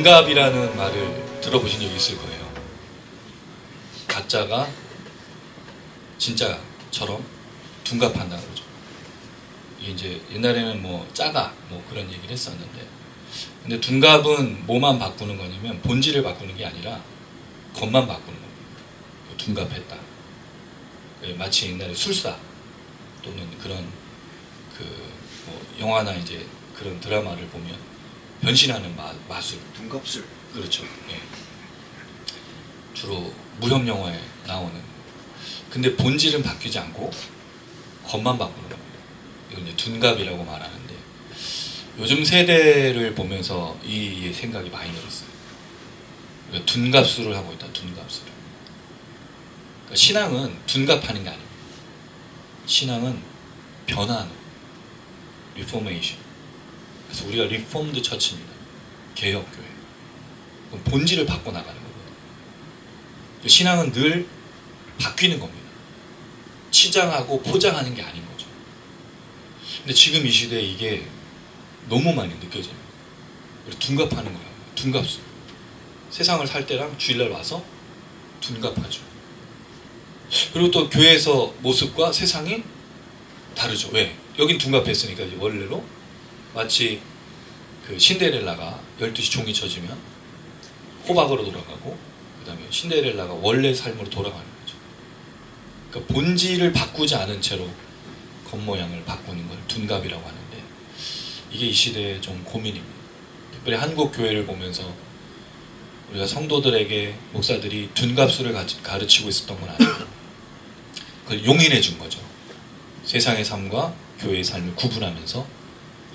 둔갑이라는 말을 들어보신 적 있을 거예요. 가짜가 진짜처럼 둔갑한다는 거죠. 이게 이제 옛날에는 뭐 짜가 뭐 그런 얘기를 했었는데, 근데 둔갑은 뭐만 바꾸는 거냐면 본질을 바꾸는 게 아니라 겉만 바꾸는 거예요. 둔갑했다. 마치 옛날에 술사 또는 그런 뭐 영화나 이제 그런 드라마를 보면 변신하는 마술. 둔갑술. 그렇죠. 예. 주로 무협 영화에 나오는. 근데 본질은 바뀌지 않고 겉만 바꾸는 거예요. 이걸 이제 둔갑이라고 말하는데, 요즘 세대를 보면서 이 생각이 많이 들었어요. 그러니까 둔갑술을 하고 있다. 둔갑술을. 그러니까 신앙은 둔갑하는 게 아닙니다. 신앙은 변화하는, 리포메이션. 그래서 우리가 리폼드 처치입니다. 개혁교회. 본질을 바꿔나가는 거거든요. 신앙은 늘 바뀌는 겁니다. 치장하고 포장하는 게 아닌 거죠. 근데 지금 이 시대에 이게 너무 많이 느껴져요. 둔갑하는 거예요. 둔갑수. 세상을 살 때랑 주일날 와서 둔갑하죠. 그리고 또 교회에서 모습과 세상이 다르죠. 왜? 여긴 둔갑했으니까 이제 원래로 마치 그 신데렐라가 12시 종이 쳐지면 호박으로 돌아가고, 그 다음에 신데렐라가 원래 삶으로 돌아가는 거죠. 그러니까 본질을 바꾸지 않은 채로 겉모양을 바꾸는 걸 둔갑이라고 하는데, 이게 이 시대의 좀 고민입니다. 특별히 한국 교회를 보면서 우리가 성도들에게 목사들이 둔갑술을 가르치고 있었던 건 아니고, 그걸 용인해 준 거죠. 세상의 삶과 교회의 삶을 구분하면서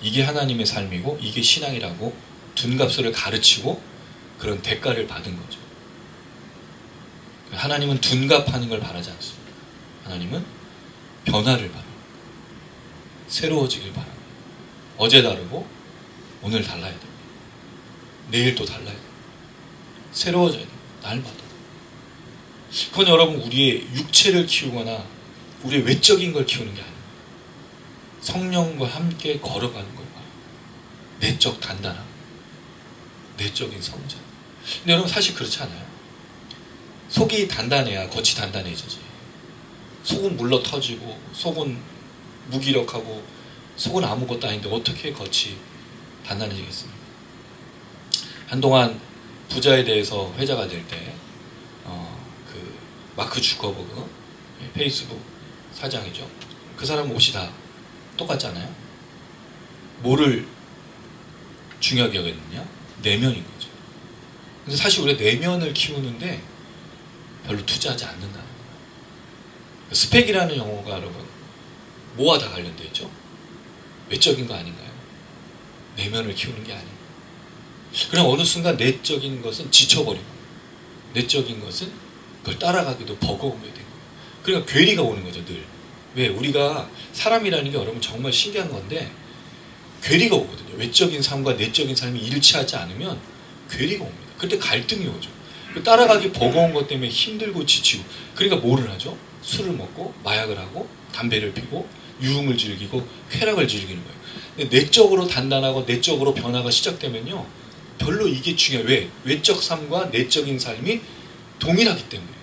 이게 하나님의 삶이고 이게 신앙이라고 둔갑술을 가르치고 그런 대가를 받은 거죠. 하나님은 둔갑하는 걸 바라지 않습니다. 하나님은 변화를 바랍니다. 새로워지길 바랍니다. 어제 다르고 오늘 달라야 됩니다. 내일 또 달라야 됩니다. 새로워져야 됩니다. 날마다. 그건 여러분 우리의 육체를 키우거나 우리의 외적인 걸 키우는 게 아닙니다. 성령과 함께 걸어가는 거예요. 내적 단단함, 내적인 성장. 근데 여러분 사실 그렇지 않아요? 속이 단단해야 겉이 단단해지지. 속은 물러 터지고 속은 무기력하고 속은 아무것도 아닌데 어떻게 겉이 단단해지겠습니까? 한동안 부자에 대해서 회자가 될 때 그 마크 주커버그 페이스북 사장이죠. 그 사람 옷이 다 똑같잖아요. 뭐를 중요하게 여겼느냐? 내면인 거죠. 근데 사실 우리가 내면을 키우는데 별로 투자하지 않는다는 거예요. 스펙이라는 용어가 여러분 뭐와 다 관련되어 있죠? 외적인 거 아닌가요? 내면을 키우는 게 아니에요. 그럼 어느 순간 내적인 것은 지쳐버리고 내적인 것은 그걸 따라가기도 버거움이 되는 거예요. 그러니까 괴리가 오는 거죠, 늘. 왜? 우리가 사람이라는 게 여러분 정말 신기한 건데 괴리가 오거든요. 외적인 삶과 내적인 삶이 일치하지 않으면 괴리가 옵니다. 그때 갈등이 오죠. 따라가기 버거운 것 때문에 힘들고 지치고, 그러니까 뭐를 하죠? 술을 먹고 마약을 하고 담배를 피고 유흥을 즐기고 쾌락을 즐기는 거예요. 근데 내적으로 단단하고 내적으로 변화가 시작되면요 별로 이게 중요해요. 왜? 외적 삶과 내적인 삶이 동일하기 때문에.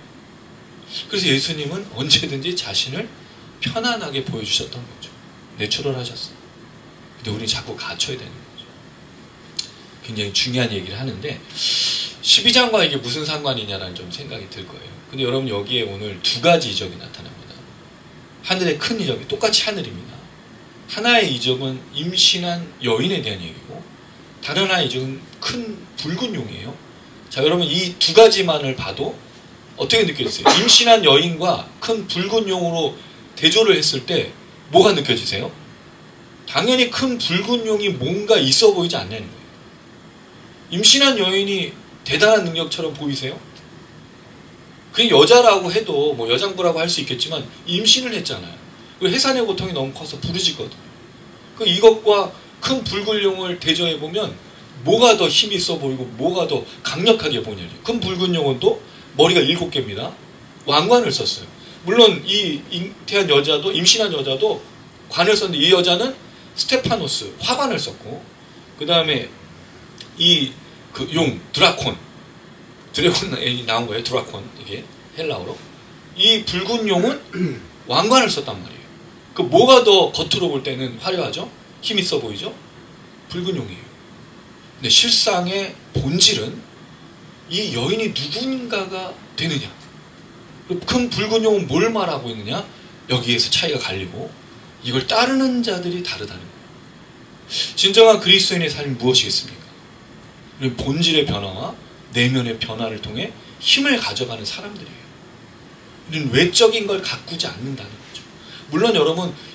그래서 예수님은 언제든지 자신을 편안하게 보여주셨던 거죠. 내추럴 하셨어요. 근데 우리는 자꾸 갖춰야 되는 거죠. 굉장히 중요한 얘기를 하는데 12장과 이게 무슨 상관이냐라는 좀 생각이 들 거예요. 근데 여러분 여기에 오늘 두 가지 이적이 나타납니다. 하늘의 큰 이적이 똑같이 하늘입니다. 하나의 이적은 임신한 여인에 대한 얘기고 다른 하나의 이적은 큰 붉은 용이에요. 자, 여러분 이 두 가지만을 봐도 어떻게 느껴지세요? 임신한 여인과 큰 붉은 용으로 대조를 했을 때 뭐가 느껴지세요? 당연히 큰 붉은 용이 뭔가 있어 보이지 않냐는 거예요. 임신한 여인이 대단한 능력처럼 보이세요? 그게 여자라고 해도 뭐 여장부라고 할 수 있겠지만 임신을 했잖아요. 그리고 해산의 고통이 너무 커서 부르짖거든요. 그 이것과 큰 붉은 용을 대조해보면 뭐가 더 힘이 있어 보이고 뭐가 더 강력하게 보이냐. 큰 붉은 용은 또 머리가 7개입니다. 왕관을 썼어요. 물론 이 잉태한 여자도 임신한 여자도 관을 썼는데 이 여자는 스테파노스 화관을 썼고 그 다음에 이 그 용, 드라콘. 드래곤이 나온 거예요. 드라콘. 이게 헬라어로. 이 붉은 용은 왕관을 썼단 말이에요. 그 뭐가 더 겉으로 볼 때는 화려하죠? 힘 있어 보이죠? 붉은 용이에요. 근데 실상의 본질은 이 여인이 누군가가 되느냐. 큰 붉은 용은 뭘 말하고 있느냐? 여기에서 차이가 갈리고 이걸 따르는 자들이 다르다는 거예요. 진정한 그리스도인의 삶이 무엇이겠습니까? 본질의 변화와 내면의 변화를 통해 힘을 가져가는 사람들이에요. 우리는 외적인 걸 가꾸지 않는다는 거죠. 물론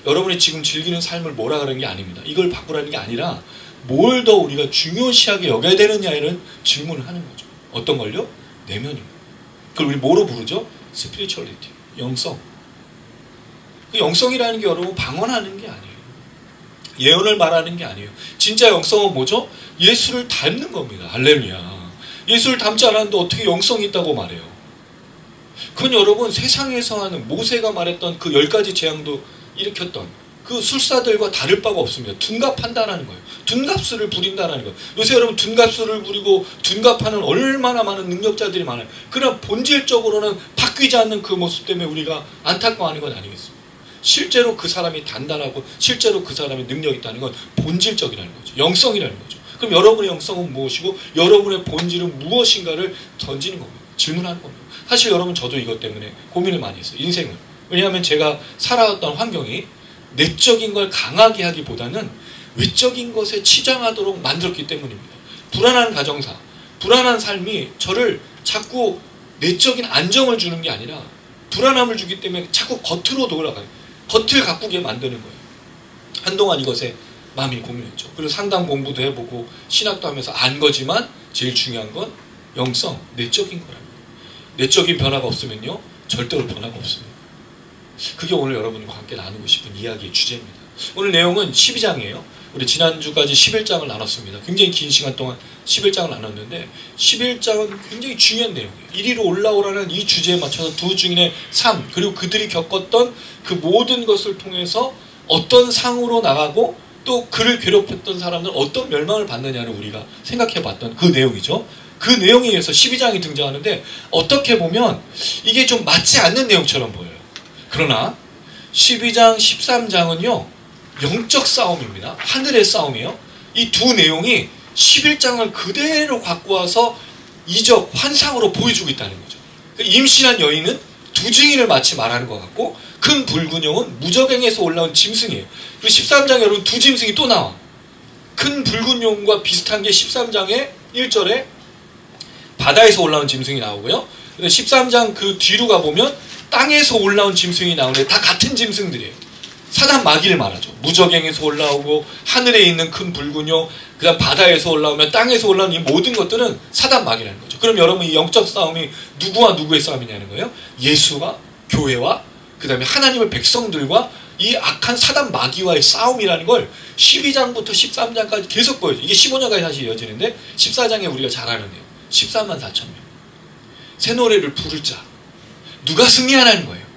여러분이 지금 즐기는 삶을 뭐라 그러는 게 아닙니다. 이걸 바꾸라는 게 아니라 뭘 더 우리가 중요시하게 여겨야 되느냐 이런 질문을 하는 거죠. 어떤 걸요? 내면입니다. 그걸 우리 뭐로 부르죠? 스피리추얼리티, 영성. 그 영성이라는 게 여러분 방언하는 게 아니에요. 예언을 말하는 게 아니에요. 진짜 영성은 뭐죠? 예수를 닮는 겁니다. 할렐루야. 예수를 닮지 않았는데 어떻게 영성이 있다고 말해요? 그건 여러분 세상에서 하는 모세가 말했던 그 10가지 재앙도 일으켰던 그 술사들과 다를 바가 없습니다. 둔갑한다는 거예요. 둔갑술을 부린다는 거예요. 요새 여러분 둔갑술을 부리고 둔갑하는 얼마나 많은 능력자들이 많아요. 그러나 본질적으로는 바뀌지 않는 그 모습 때문에 우리가 안타까워하는 건 아니겠습니까? 실제로 그 사람이 단단하고 실제로 그 사람이 능력이 있다는 건 본질적이라는 거죠. 영성이라는 거죠. 그럼 여러분의 영성은 무엇이고 여러분의 본질은 무엇인가를 던지는 겁니다. 질문하는 겁니다. 사실 여러분 저도 이것 때문에 고민을 많이 했어요. 인생을. 왜냐하면 제가 살아왔던 환경이 내적인 걸 강하게 하기보다는 외적인 것에 치장하도록 만들었기 때문입니다. 불안한 가정사, 불안한 삶이 저를 자꾸 내적인 안정을 주는 게 아니라 불안함을 주기 때문에 자꾸 겉으로 돌아가요. 겉을 가꾸게 만드는 거예요. 한동안 이것에 마음이 고민했죠. 그리고 상담 공부도 해보고 신학도 하면서 안 거지만 제일 중요한 건 영성, 내적인 거랍니다. 내적인 변화가 없으면요 절대로 변화가 없습니다. 그게 오늘 여러분과 함께 나누고 싶은 이야기의 주제입니다. 오늘 내용은 12장이에요. 우리 지난주까지 11장을 나눴습니다. 굉장히 긴 시간 동안 11장을 나눴는데 11장은 굉장히 중요한 내용이에요. 이리로 올라오라는 이 주제에 맞춰서 두 증인의 삶 그리고 그들이 겪었던 그 모든 것을 통해서 어떤 상으로 나가고 또 그를 괴롭혔던 사람들은 어떤 멸망을 받느냐를 우리가 생각해봤던 그 내용이죠. 그 내용에 의해서 12장이 등장하는데 어떻게 보면 이게 좀 맞지 않는 내용처럼 보여요. 그러나 12장, 13장은요 영적 싸움입니다. 하늘의 싸움이에요. 이 두 내용이 11장을 그대로 갖고 와서 이적, 환상으로 보여주고 있다는 거죠. 임신한 여인은 두 증인을 마치 말하는 것 같고 큰 붉은 용은 무저갱에서 올라온 짐승이에요. 그리고 13장에 여러분 두 짐승이 또 나와. 큰 붉은 용과 비슷한 게 13장의 1절에 바다에서 올라온 짐승이 나오고요. 13장 그 뒤로 가보면 땅에서 올라온 짐승이 나오는데 다 같은 짐승들이에요. 사단 마귀를 말하죠. 무저갱에서 올라오고 하늘에 있는 큰 붉은 용, 그 다음 바다에서 올라오면 땅에서 올라오는 이 모든 것들은 사단 마귀라는 거죠. 그럼 여러분 이 영적 싸움이 누구와 누구의 싸움이냐는 거예요. 예수와 교회와 그 다음에 하나님의 백성들과 이 악한 사단 마귀와의 싸움이라는 걸 12장부터 13장까지 계속 보여줘요. 이게 15장까지 다시 이어지는데 14장에 우리가 잘 아는 내용. 14만 4천 명. 새 노래를 부를 자. 누가 승리하냐는 거예요.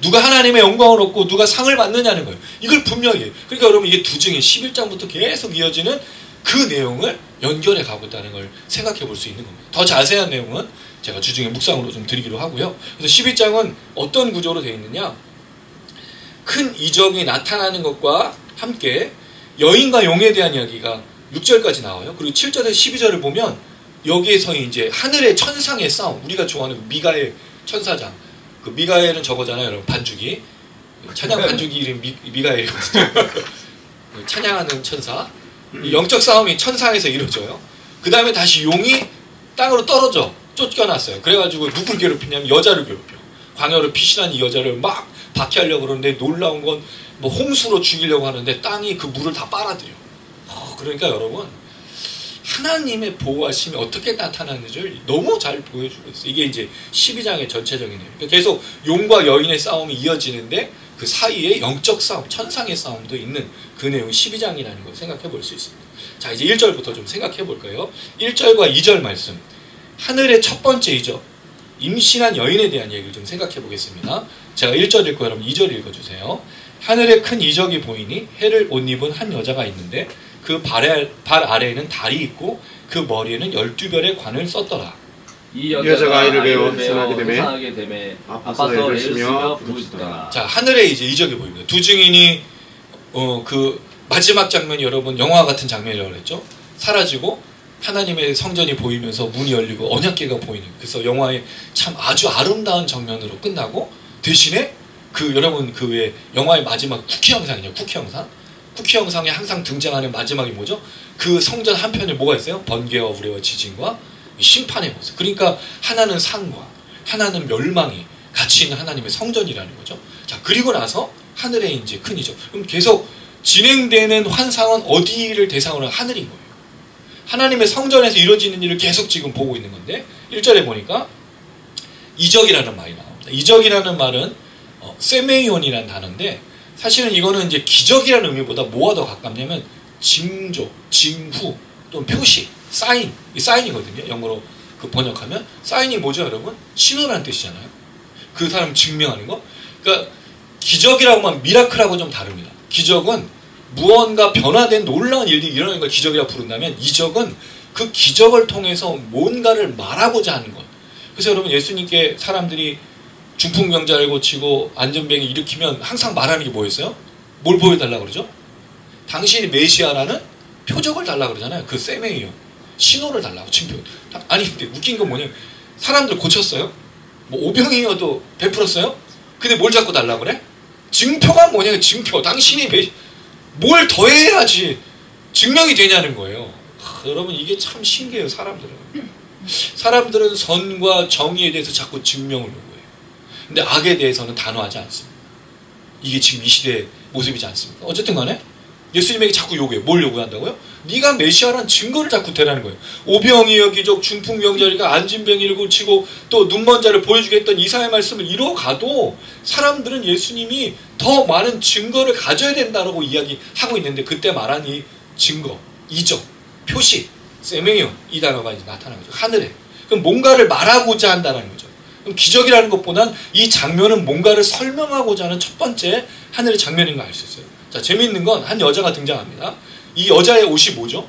누가 하나님의 영광을 얻고 누가 상을 받느냐는 거예요. 이걸 분명히 해요. 그러니까 여러분 이게 두 증인 11장부터 계속 이어지는 그 내용을 연결해 가고 있다는 걸 생각해 볼 수 있는 겁니다. 더 자세한 내용은 제가 주중에 묵상으로 좀 드리기로 하고요. 그래서 12장은 어떤 구조로 되어 있느냐. 큰 이적이 나타나는 것과 함께 여인과 용에 대한 이야기가 6절까지 나와요. 그리고 7절에서 12절을 보면 여기에서 이제 하늘의 천상의 싸움, 우리가 좋아하는 미가엘 천사장, 그 미가엘은 저거잖아요, 여러분. 반주기. 찬양 반주기 이름 미가엘이거든요. 찬양하는 천사. 영적 싸움이 천상에서 이루어져요. 그 다음에 다시 용이 땅으로 떨어져 쫓겨났어요. 그래가지고 누굴 괴롭히냐면 여자를 괴롭혀. 광야로 피신한 이 여자를 막 박해하려고 그러는데 놀라운 건 뭐 홍수로 죽이려고 하는데 땅이 그 물을 다 빨아들여. 그러니까 여러분 하나님의 보호하심이 어떻게 나타나는지를 너무 잘 보여주고 있어요. 이게 이제 12장의 전체적인 내용. 그러니까 계속 용과 여인의 싸움이 이어지는데 그 사이에 영적 싸움, 천상의 싸움도 있는 그 내용이 12장이라는 걸 생각해 볼 수 있습니다. 자, 이제 1절부터 좀 생각해 볼까요? 1절과 2절 말씀. 하늘의 첫 번째 이적, 임신한 여인에 대한 얘기를 좀 생각해 보겠습니다. 제가 1절 읽고 여러분 2절 읽어주세요. 하늘에 큰 이적이 보이니 해를 옷 입은 한 여자가 있는데 그 발 아래에는 달이 있고 그 머리에는 12별의 관을 썼더라. 이 여자가 아이를 배워 태산하게 되매 아파서 애를 쓰며 부르짖더라. 자, 하늘에 이제 이적이 보입니다. 두 증인이 그 마지막 장면이 여러분 영화 같은 장면이라고 그랬죠. 사라지고 하나님의 성전이 보이면서 문이 열리고 언약궤가 보이는, 그래서 영화의 참 아주 아름다운 장면으로 끝나고, 대신에 그 여러분 그 왜 영화의 마지막 쿠키 영상이냐, 쿠키 영상, 쿠키 영상에 항상 등장하는 마지막이 뭐죠? 그 성전 한편에 뭐가 있어요? 번개와 우레와 지진과 심판의 모습. 그러니까 하나는 상과 하나는 멸망이 같이 있는 하나님의 성전이라는 거죠. 자, 그리고 나서 하늘에 이제 큰 이적. 그럼 계속 진행되는 환상은 어디를 대상으로 한 하늘인 거예요. 하나님의 성전에서 이루어지는 일을 계속 지금 보고 있는 건데, 1절에 보니까 이적이라는 말이 나옵니다. 이적이라는 말은 세메이온이라는 단어인데, 사실은 이거는 이제 기적이라는 의미보다 뭐가 더 가깝냐면 징조, 징후 또는 표시, 사인, 이 사인이거든요. 영어로 그 번역하면 사인이 뭐죠, 여러분? 신호라는 뜻이잖아요. 그 사람 증명하는 거. 그러니까 기적이라고 하면 미라클하고 좀 다릅니다. 기적은 무언가 변화된 놀라운 일들이 일어나는 걸 기적이라고 부른다면, 이적은 그 기적을 통해서 뭔가를 말하고자 하는 것. 그래서 여러분, 예수님께 사람들이 중풍병자를 고치고 안전병이 일으키면 항상 말하는 게 뭐였어요? 뭘 보여달라고 그러죠? 당신이 메시아라는 표적을 달라고 그러잖아요. 그 세메이요. 신호를 달라고, 징표. 아니, 근데 웃긴 건 뭐냐면, 사람들 고쳤어요? 뭐 오병이어도 베풀었어요? 근데 뭘 자꾸 달라고 그래? 증표가 뭐냐면 증표. 당신이 뭘 더해야지 증명이 되냐는 거예요. 여러분, 이게 참 신기해요. 사람들은 선과 정의에 대해서 자꾸 증명을 요구해요. 근데 악에 대해서는 단호하지 않습니다. 이게 지금 이 시대의 모습이지 않습니까? 어쨌든 간에 예수님에게 자꾸 요구해요. 뭘 요구한다고요? 네가 메시아란 증거를 자꾸 대라는 거예요. 오병이어 기적, 중풍병자리가 안진병이를 고치고 또 눈먼 자를 보여주겠다는 이사야의 말씀을 이뤄가도 사람들은 예수님이 더 많은 증거를 가져야 된다고 이야기하고 있는데, 그때 말한 이 증거, 이적, 표시, 세메이온, 이 단어가 이제 나타나는 거죠. 하늘에. 그럼 뭔가를 말하고자 한다는 거죠. 그럼 기적이라는 것보단 이 장면은 뭔가를 설명하고자 하는 첫 번째 하늘의 장면인 걸 알 수 있어요. 자, 재미있는 건 한 여자가 등장합니다. 이 여자의 옷이 뭐죠?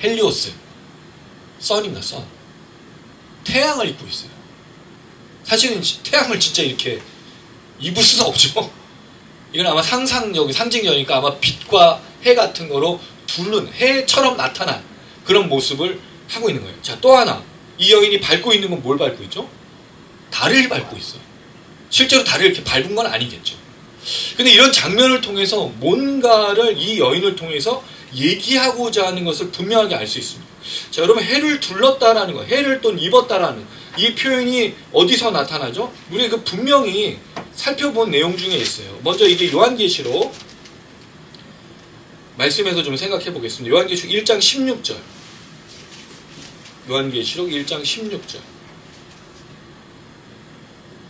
헬리오스. 선입니다, 선. 태양을 입고 있어요. 사실은 태양을 진짜 이렇게 입을 수는 없죠. 이건 아마 상상력이, 상징력이니까 아마 빛과 해 같은 거로 둘른 해처럼 나타난 그런 모습을 하고 있는 거예요. 자, 또 하나. 이 여인이 밟고 있는 건 뭘 밟고 있죠? 달을 밟고 있어요. 실제로 달을 이렇게 밟은 건 아니겠죠. 근데 이런 장면을 통해서 뭔가를 이 여인을 통해서 얘기하고자 하는 것을 분명하게 알 수 있습니다. 자, 여러분, 해를 둘렀다라는 거, 해를 또 입었다라는 이 표현이 어디서 나타나죠? 우리 그 분명히 살펴본 내용 중에 있어요. 먼저 이게 요한계시록 말씀에서 좀 생각해 보겠습니다. 요한계시록 1장 16절. 요한계시록 1장 16절.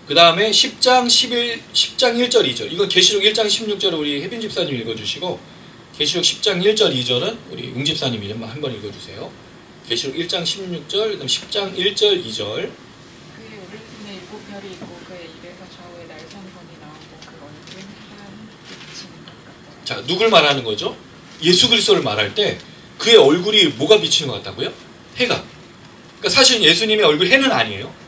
그 다음에 10장 1절 2절. 이건 계시록 1장 16절을 우리 혜빈 집사님 읽어주시고, 계시록 10장 1절 2절은 우리 웅 집사님 이름 한번 읽어주세요. 계시록 1장 16절, 그 다음 10장 1절 2절. 그의 오른편에 7별이 있고 그의 입에서 좌우에 날선건이 나오고 그 얼굴은 하얀 빛이 것 같다. 자, 누굴 말하는 거죠? 예수 그리스도를 말할 때 그의 얼굴이 뭐가 비치는 것 같다고요? 해가. 그러니까 사실 예수님의 얼굴 해는 아니에요.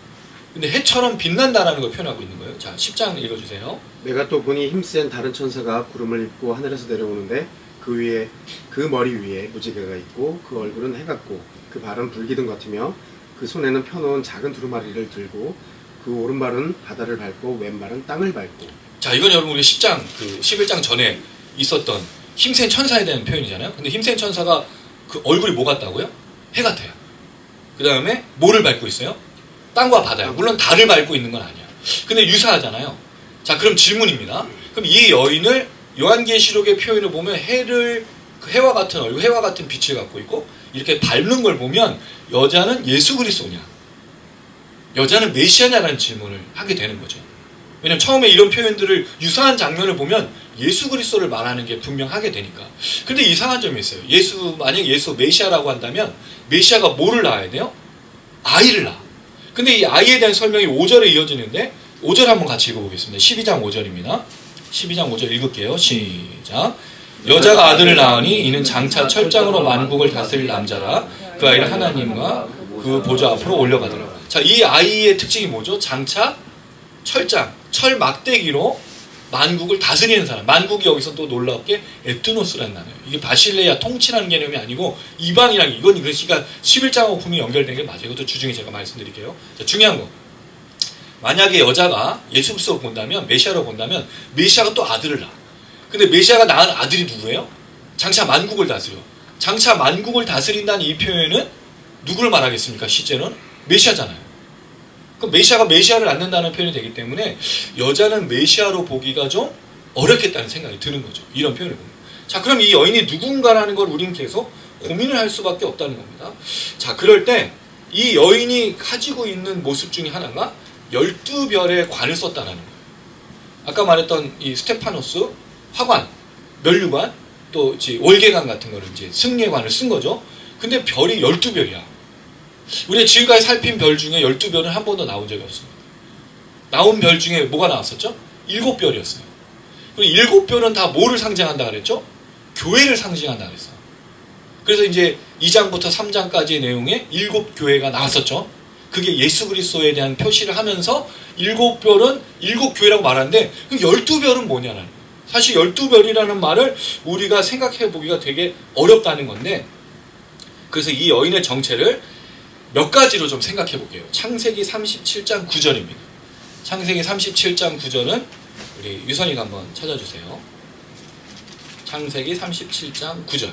근데 해처럼 빛난다라는 걸 표현하고 있는 거예요. 자, 10장 읽어주세요. 내가 또 보니 힘센 다른 천사가 구름을 입고 하늘에서 내려오는데 그 머리 위에 무지개가 있고 그 얼굴은 해 같고 그 발은 불기둥 같으며 그 손에는 펴놓은 작은 두루마리를 들고 그 오른발은 바다를 밟고 왼발은 땅을 밟고. 자, 이건 여러분 우리 10장 그 11장 전에 있었던 힘센 천사에 대한 표현이잖아요. 근데 힘센 천사가 그 얼굴이 뭐 같다고요? 해 같아요. 그 다음에 뭐를 밟고 있어요? 땅과 바다요. 물론 달을 밟고 있는 건 아니야. 근데 유사하잖아요. 자, 그럼 질문입니다. 그럼 이 여인을 요한계시록의 표현을 보면 해와 같은 얼굴, 해와 같은 빛을 갖고 있고 이렇게 밟는 걸 보면 여자는 예수 그리스도냐, 여자는 메시아냐라는 질문을 하게 되는 거죠. 왜냐면 처음에 이런 표현들을 유사한 장면을 보면 예수 그리스도를 말하는 게 분명하게 되니까. 근데 이상한 점이 있어요. 만약 예수 메시아라고 한다면 메시아가 뭐를 낳아야 돼요? 아이를 낳아. 근데 이 아이에 대한 설명이 5절에 이어지는데 5절 한번 같이 읽어보겠습니다. 12장 5절입니다. 12장 5절 읽을게요. 시작. 여자가 아들을 낳으니 이는 장차 철장으로 만국을 다스릴 남자라. 그 아이를 하나님과 그 보좌 앞으로 올려가더라. 자, 이 아이의 특징이 뭐죠? 장차 철장, 철 막대기로 만국을 다스리는 사람. 만국이 여기서 또 놀랍게 에트노스라는 단어예요. 이게 바실레아 통치라는 개념이 아니고 이방이라는, 이건 그러니까 11장하고 분명히 연결된 게 맞아요. 이것도 주중에 제가 말씀드릴게요. 자, 중요한 거. 만약에 여자가 예수 그리스도로 본다면, 메시아로 본다면 메시아가 또 아들을 낳아. 근데 메시아가 낳은 아들이 누구예요? 장차 만국을 다스려. 장차 만국을 다스린다는 이 표현은 누구를 말하겠습니까? 실제는 메시아잖아요. 그럼 메시아가 메시아를 낳는다는 표현이 되기 때문에 여자는 메시아로 보기가 좀 어렵겠다는 생각이 드는 거죠. 이런 표현을 보면. 자, 그럼 이 여인이 누군가라는 걸 우리는 계속 고민을 할 수밖에 없다는 겁니다. 자, 그럴 때 이 여인이 가지고 있는 모습 중에 하나가 12별의 관을 썼다는 거예요. 아까 말했던 이 스테파노스, 화관, 면류관, 또 월계관 같은 거를 이제 승례관을 쓴 거죠. 근데 별이 12별이야. 우리가 지금까지 살핀 별 중에 12별은 한 번도 나온 적이 없습니다. 나온 별 중에 뭐가 나왔었죠? 7별이었어요. 그리고 7별은 다 뭐를 상징한다 그랬죠? 교회를 상징한다 그랬어요. 그래서 이제 2장부터 3장까지의 내용에 7교회가 나왔었죠. 그게 예수 그리스도에 대한 표시를 하면서 7별은 7교회라고 말하는데, 그럼 12별은 뭐냐는 거예요. 사실 12별이라는 말을 우리가 생각해 보기가 되게 어렵다는 건데, 그래서 이 여인의 정체를 몇 가지로 좀 생각해 볼게요. 창세기 37장 9절입니다. 창세기 37장 9절은 우리 유선이가 한번 찾아주세요. 창세기 37장 9절.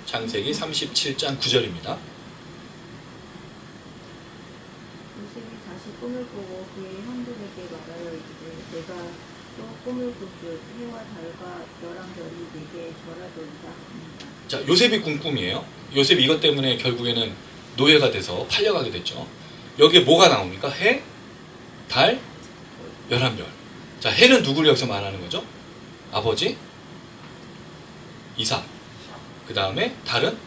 창세기 37장 9절입니다. 요셉이 다시 꿈을 꾸고 그의 형들에게 말하여 이르되 내가 또 꿈을 꾸되 해와 달과 열한 별이 내게 절하도이다 합니다. 자, 요셉이 꾼 꿈이에요. 요셉이 이것 때문에 결국에는 노예가 돼서 팔려가게 됐죠. 여기에 뭐가 나옵니까? 해, 달, 11별. 자, 해는 누구를 여기서 말하는 거죠? 아버지, 이삭. 그 다음에 달은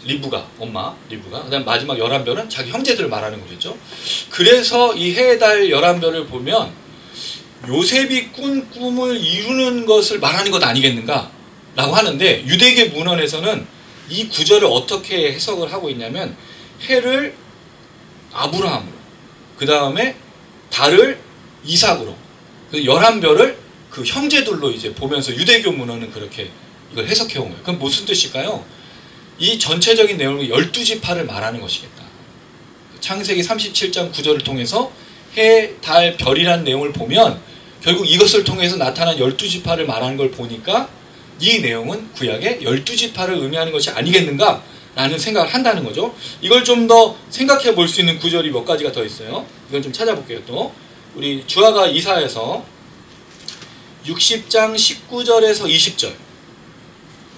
리브가, 엄마 리브가. 그 다음 마지막 11별은 자기 형제들을 말하는 거겠죠. 그래서 이 해, 달, 11별을 보면 요셉이 꾼 꿈을 이루는 것을 말하는 것 아니겠는가 라고 하는데, 유대계 문헌에서는 이 구절을 어떻게 해석을 하고 있냐면, 해를 아브라함으로, 그 다음에 달을 이삭으로, 그 11별을 그 형제들로 이제 보면서 유대교 문헌은 그렇게 이걸 해석해 온 거예요. 그럼 무슨 뜻일까요? 이 전체적인 내용을 12지파를 말하는 것이겠다. 창세기 37장 9절을 통해서 해, 달, 별이라는 내용을 보면 결국 이것을 통해서 나타난 12지파를 말하는 걸 보니까 이 내용은 구약의 12지파를 의미하는 것이 아니겠는가 라는 생각을 한다는 거죠. 이걸 좀 더 생각해 볼 수 있는 구절이 몇 가지가 더 있어요. 이건 좀 찾아볼게요. 또 우리 주아가 이사야서 60장 19절에서 20절,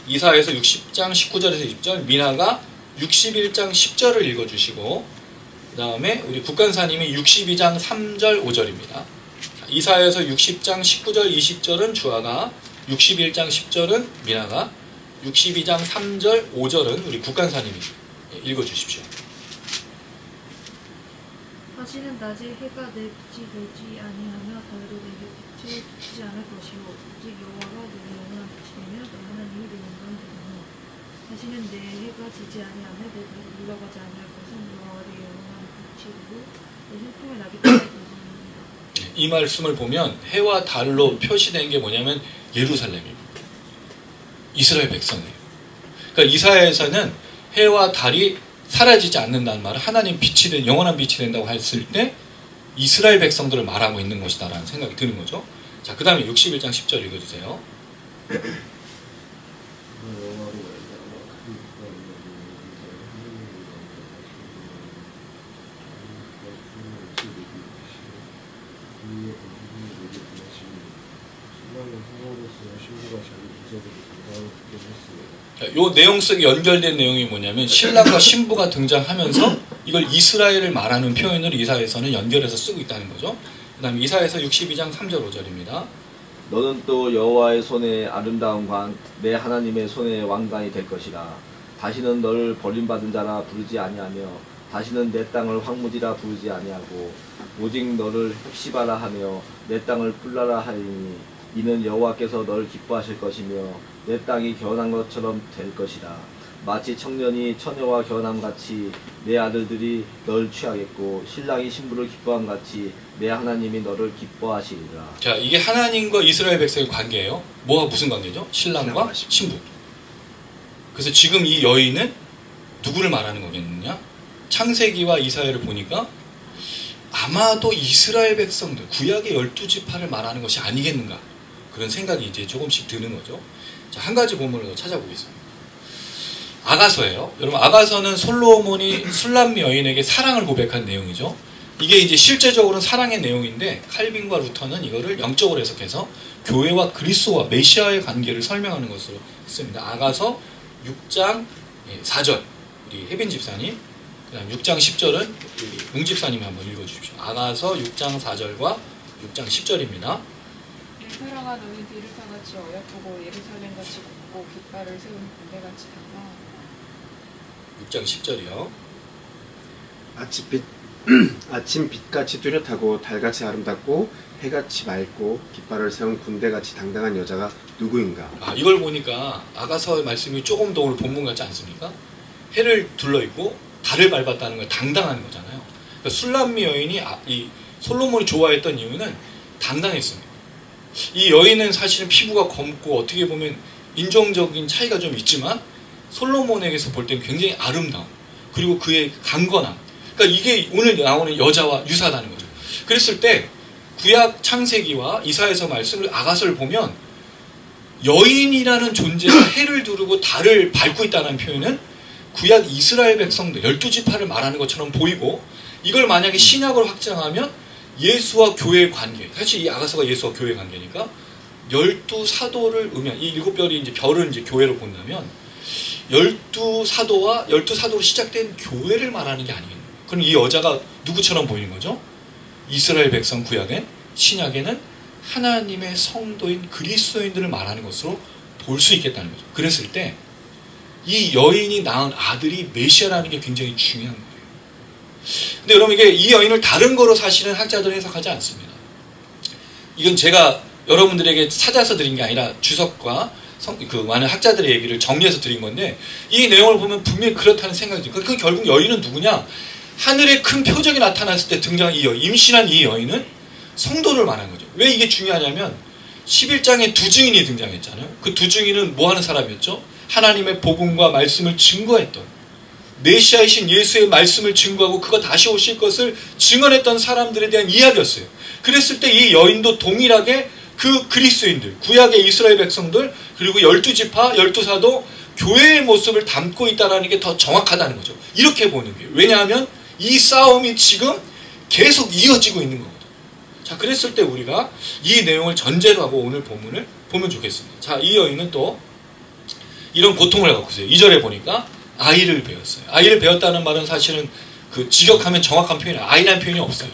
이사야서 60장 19절에서 20절, 미나가 61장 10절을 읽어주시고, 그 다음에 우리 국간사님이 62장 3절 5절입니다. 이사야서 60장 19절 20절은 주아가, 61장 10절은 미나가, 62장 3절 5절은 우리 국간사님이 읽어주십시오. 다시는 낮에 해가 내 빛이 되지 아니하며 달도 내게 빛을 비치지 않을 것이요 오직 여호와가 내게 영원한 빛이 되며 내 하나님이 내 영광이 되리니 다시는 내 해가 지지 아니하며 내 달이 물러가지 아니할 것은 여호와의 영원한 빛이고 내 생품의 낙이 되리니. 이 말씀을 보면 해와 달로 표시된 게 뭐냐면 예루살렘입니다. 이스라엘 백성이에요. 그러니까 이사야에서는 해와 달이 사라지지 않는다는 말은 하나님 빛이 된, 영원한 빛이 된다고 했을 때 이스라엘 백성들을 말하고 있는 것이다 라는 생각이 드는 거죠. 자, 그 다음에 61장 10절 읽어주세요. 요 내용 속에 연결된 내용이 뭐냐면 신랑과 신부가 등장하면서 이걸 이스라엘을 말하는 표현을 이사야에서는 연결해서 쓰고 있다는 거죠. 그 다음에 이사야에서 62장 3절 5절입니다. 너는 또 여호와의 손에 아름다운 관, 내 하나님의 손에 왕관이 될 것이라. 다시는 너를 버림받은 자라 부르지 아니하며 다시는 내 땅을 황무지라 부르지 아니하고 오직 너를 헥시바라 하며 내 땅을 뿔라라 하리니 이는 여호와께서 너를 기뻐하실 것이며 내 땅이 겨운한 것처럼 될 것이라. 마치 청년이 처녀와 겨운함같이 내 아들들이 널 취하겠고 신랑이 신부를 기뻐함 같이 내 하나님이 너를 기뻐하시리라. 자, 이게 하나님과 이스라엘 백성의 관계예요. 뭐가 무슨 관계죠? 신랑과 신부. 그래서 지금 이 여인은 누구를 말하는 거겠느냐? 창세기와 이사야를 보니까 아마도 이스라엘 백성들, 구약의 12지파를 말하는 것이 아니겠는가, 그런 생각이 이제 조금씩 드는 거죠. 자, 한 가지 본문을 더 찾아보겠습니다. 아가서예요. 여러분, 아가서는 솔로몬이 술람 여인에게 사랑을 고백한 내용이죠. 이게 이제 실제적으로는 사랑의 내용인데 칼빈과 루터는 이거를 영적으로 해석해서 교회와 그리스도와 메시아의 관계를 설명하는 것으로 씁니다. 아가서 6장 4절, 우리 혜빈 집사님, 그 다음 6장 10절은 웅 집사님이 한번 읽어주십시오. 아가서 6장 4절과 6장 10절입니다. 엘사라가 너희 디르사같이 어여쁘고 예루살렘같이 곱고 깃발을 세운 군대같이 당당하구나. 6장 10절이요. 아침 빛같이 뚜렷하고 달같이 아름답고 해같이 맑고 깃발을 세운 군대같이 당당한 여자가 누구인가? 아, 이걸 보니까 아가서의 말씀이 조금 더 오늘 본문 같지 않습니까? 해를 둘러있고 달을 밟았다는 걸 당당한 거잖아요. 그러니까 술람미 여인이 이 솔로몬이 좋아했던 이유는 당당했습니다. 이 여인은 사실은 피부가 검고 어떻게 보면 인종적인 차이가 좀 있지만 솔로몬에게서 볼 때는 굉장히 아름다움, 그리고 그의 강건함, 그러니까 이게 오늘 나오는 여자와 유사하다는 거죠. 그랬을 때 구약 창세기와 이사야서 말씀을 아가서를 보면 여인이라는 존재가 해를 두르고 달을 밟고 있다는 표현은 구약 이스라엘 백성들 12지파를 말하는 것처럼 보이고, 이걸 만약에 신약으로 확장하면 예수와 교회의 관계, 사실 이 아가서가 예수와 교회의 관계니까 12사도를 의미한 이 7별이 이제 별을 이제 교회로 본다면 12사도와 12사도로 시작된 교회를 말하는 게 아니겠네요. 그럼 이 여자가 누구처럼 보이는 거죠? 이스라엘 백성 구약엔, 신약에는 하나님의 성도인 그리스도인들을 말하는 것으로 볼 수 있겠다는 거죠. 그랬을 때 이 여인이 낳은 아들이 메시아라는 게 굉장히 중요한 거예요. 근데 여러분, 이게 이 여인을 다른 거로 사실은 학자들은 해석하지 않습니다. 이건 제가 여러분들에게 찾아서 드린 게 아니라 주석과 그 많은 학자들의 얘기를 정리해서 드린 건데, 이 내용을 보면 분명히 그렇다는 생각이 들어요. 그 결국 여인은 누구냐? 하늘의 큰 표적이 나타났을 때 등장한 이 여인, 임신한 이 여인은 성도를 말하는 거죠. 왜 이게 중요하냐면 11장에 두 증인이 등장했잖아요. 그 두 증인은 뭐 하는 사람이었죠? 하나님의 복음과 말씀을 증거했던, 메시아이신 예수의 말씀을 증거하고 그가 다시 오실 것을 증언했던 사람들에 대한 이야기였어요. 그랬을 때 이 여인도 동일하게 그 그리스도인들, 구약의 이스라엘 백성들, 그리고 12지파, 12사도, 교회의 모습을 담고 있다는 게 더 정확하다는 거죠. 이렇게 보는 게. 왜냐하면 이 싸움이 지금 계속 이어지고 있는 거거든요. 자, 그랬을 때 우리가 이 내용을 전제로 하고 오늘 본문을 보면 좋겠습니다. 자, 이 여인은 또 이런 고통을 갖고 있어요. 2절에 보니까 아이를 배웠어요. 아이를 배웠다는 말은 사실은 그 직역하면 정확한 표현이 아이라는 표현이 없어요.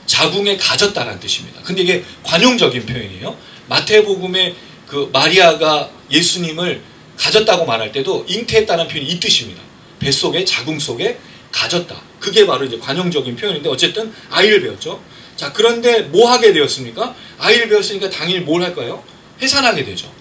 자궁에 가졌다는 뜻입니다. 근데 이게 관용적인 표현이에요. 마태복음에 그 마리아가 예수님을 가졌다고 말할 때도 잉태했다는 표현이 이 뜻입니다. 뱃속에, 자궁 속에 가졌다. 그게 바로 이제 관용적인 표현인데, 어쨌든 아이를 배웠죠. 자, 그런데 뭐 하게 되었습니까? 아이를 배웠으니까 당연히 뭘 할까요? 해산하게 되죠.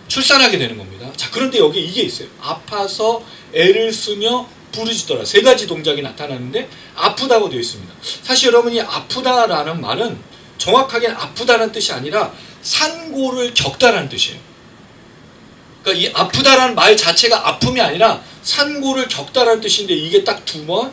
출산하게 되는 겁니다. 자, 그런데 여기 이게 있어요. 아파서 애를 쓰며 부르짖더라. 세 가지 동작이 나타나는데 아프다고 되어 있습니다. 사실 여러분이 아프다라는 말은 정확하게는 아프다는 뜻이 아니라 산고를 겪다라는 뜻이에요. 그러니까 이 아프다라는 말 자체가 아픔이 아니라 산고를 겪다라는 뜻인데, 이게 딱 두 번,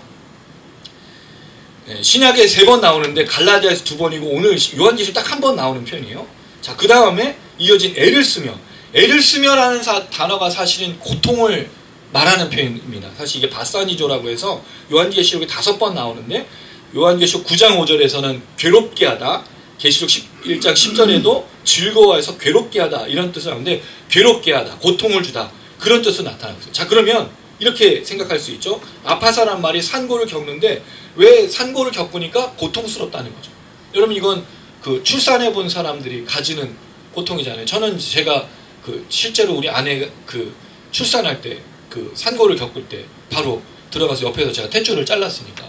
신약에 3번 나오는데 갈라디아에서 2번이고 오늘 요한계시록 딱 한 번 나오는 표현이에요. 자, 그 다음에 이어진 애를 쓰며, 애를 쓰며라는 단어가 사실은 고통을 말하는 표현입니다. 사실 이게 바사니조라고 해서 요한계시록에 5번 나오는데, 요한계시록 9장 5절에서는 괴롭게 하다, 계시록 11장 10절에도 즐거워해서 괴롭게 하다 이런 뜻을 하는데, 괴롭게 하다, 고통을 주다, 그런 뜻으로 나타나고 있어요. 자, 그러면 이렇게 생각할 수 있죠. 아파서란 말이 산고를 겪는데 왜 산고를 겪으니까 고통스럽다는 거죠. 여러분, 이건 그 출산해 본 사람들이 가지는 고통이잖아요. 저는 제가 그 실제로 우리 아내 그 출산할 때 그 산고를 겪을 때 바로 들어가서 옆에서 제가 탯줄을 잘랐으니까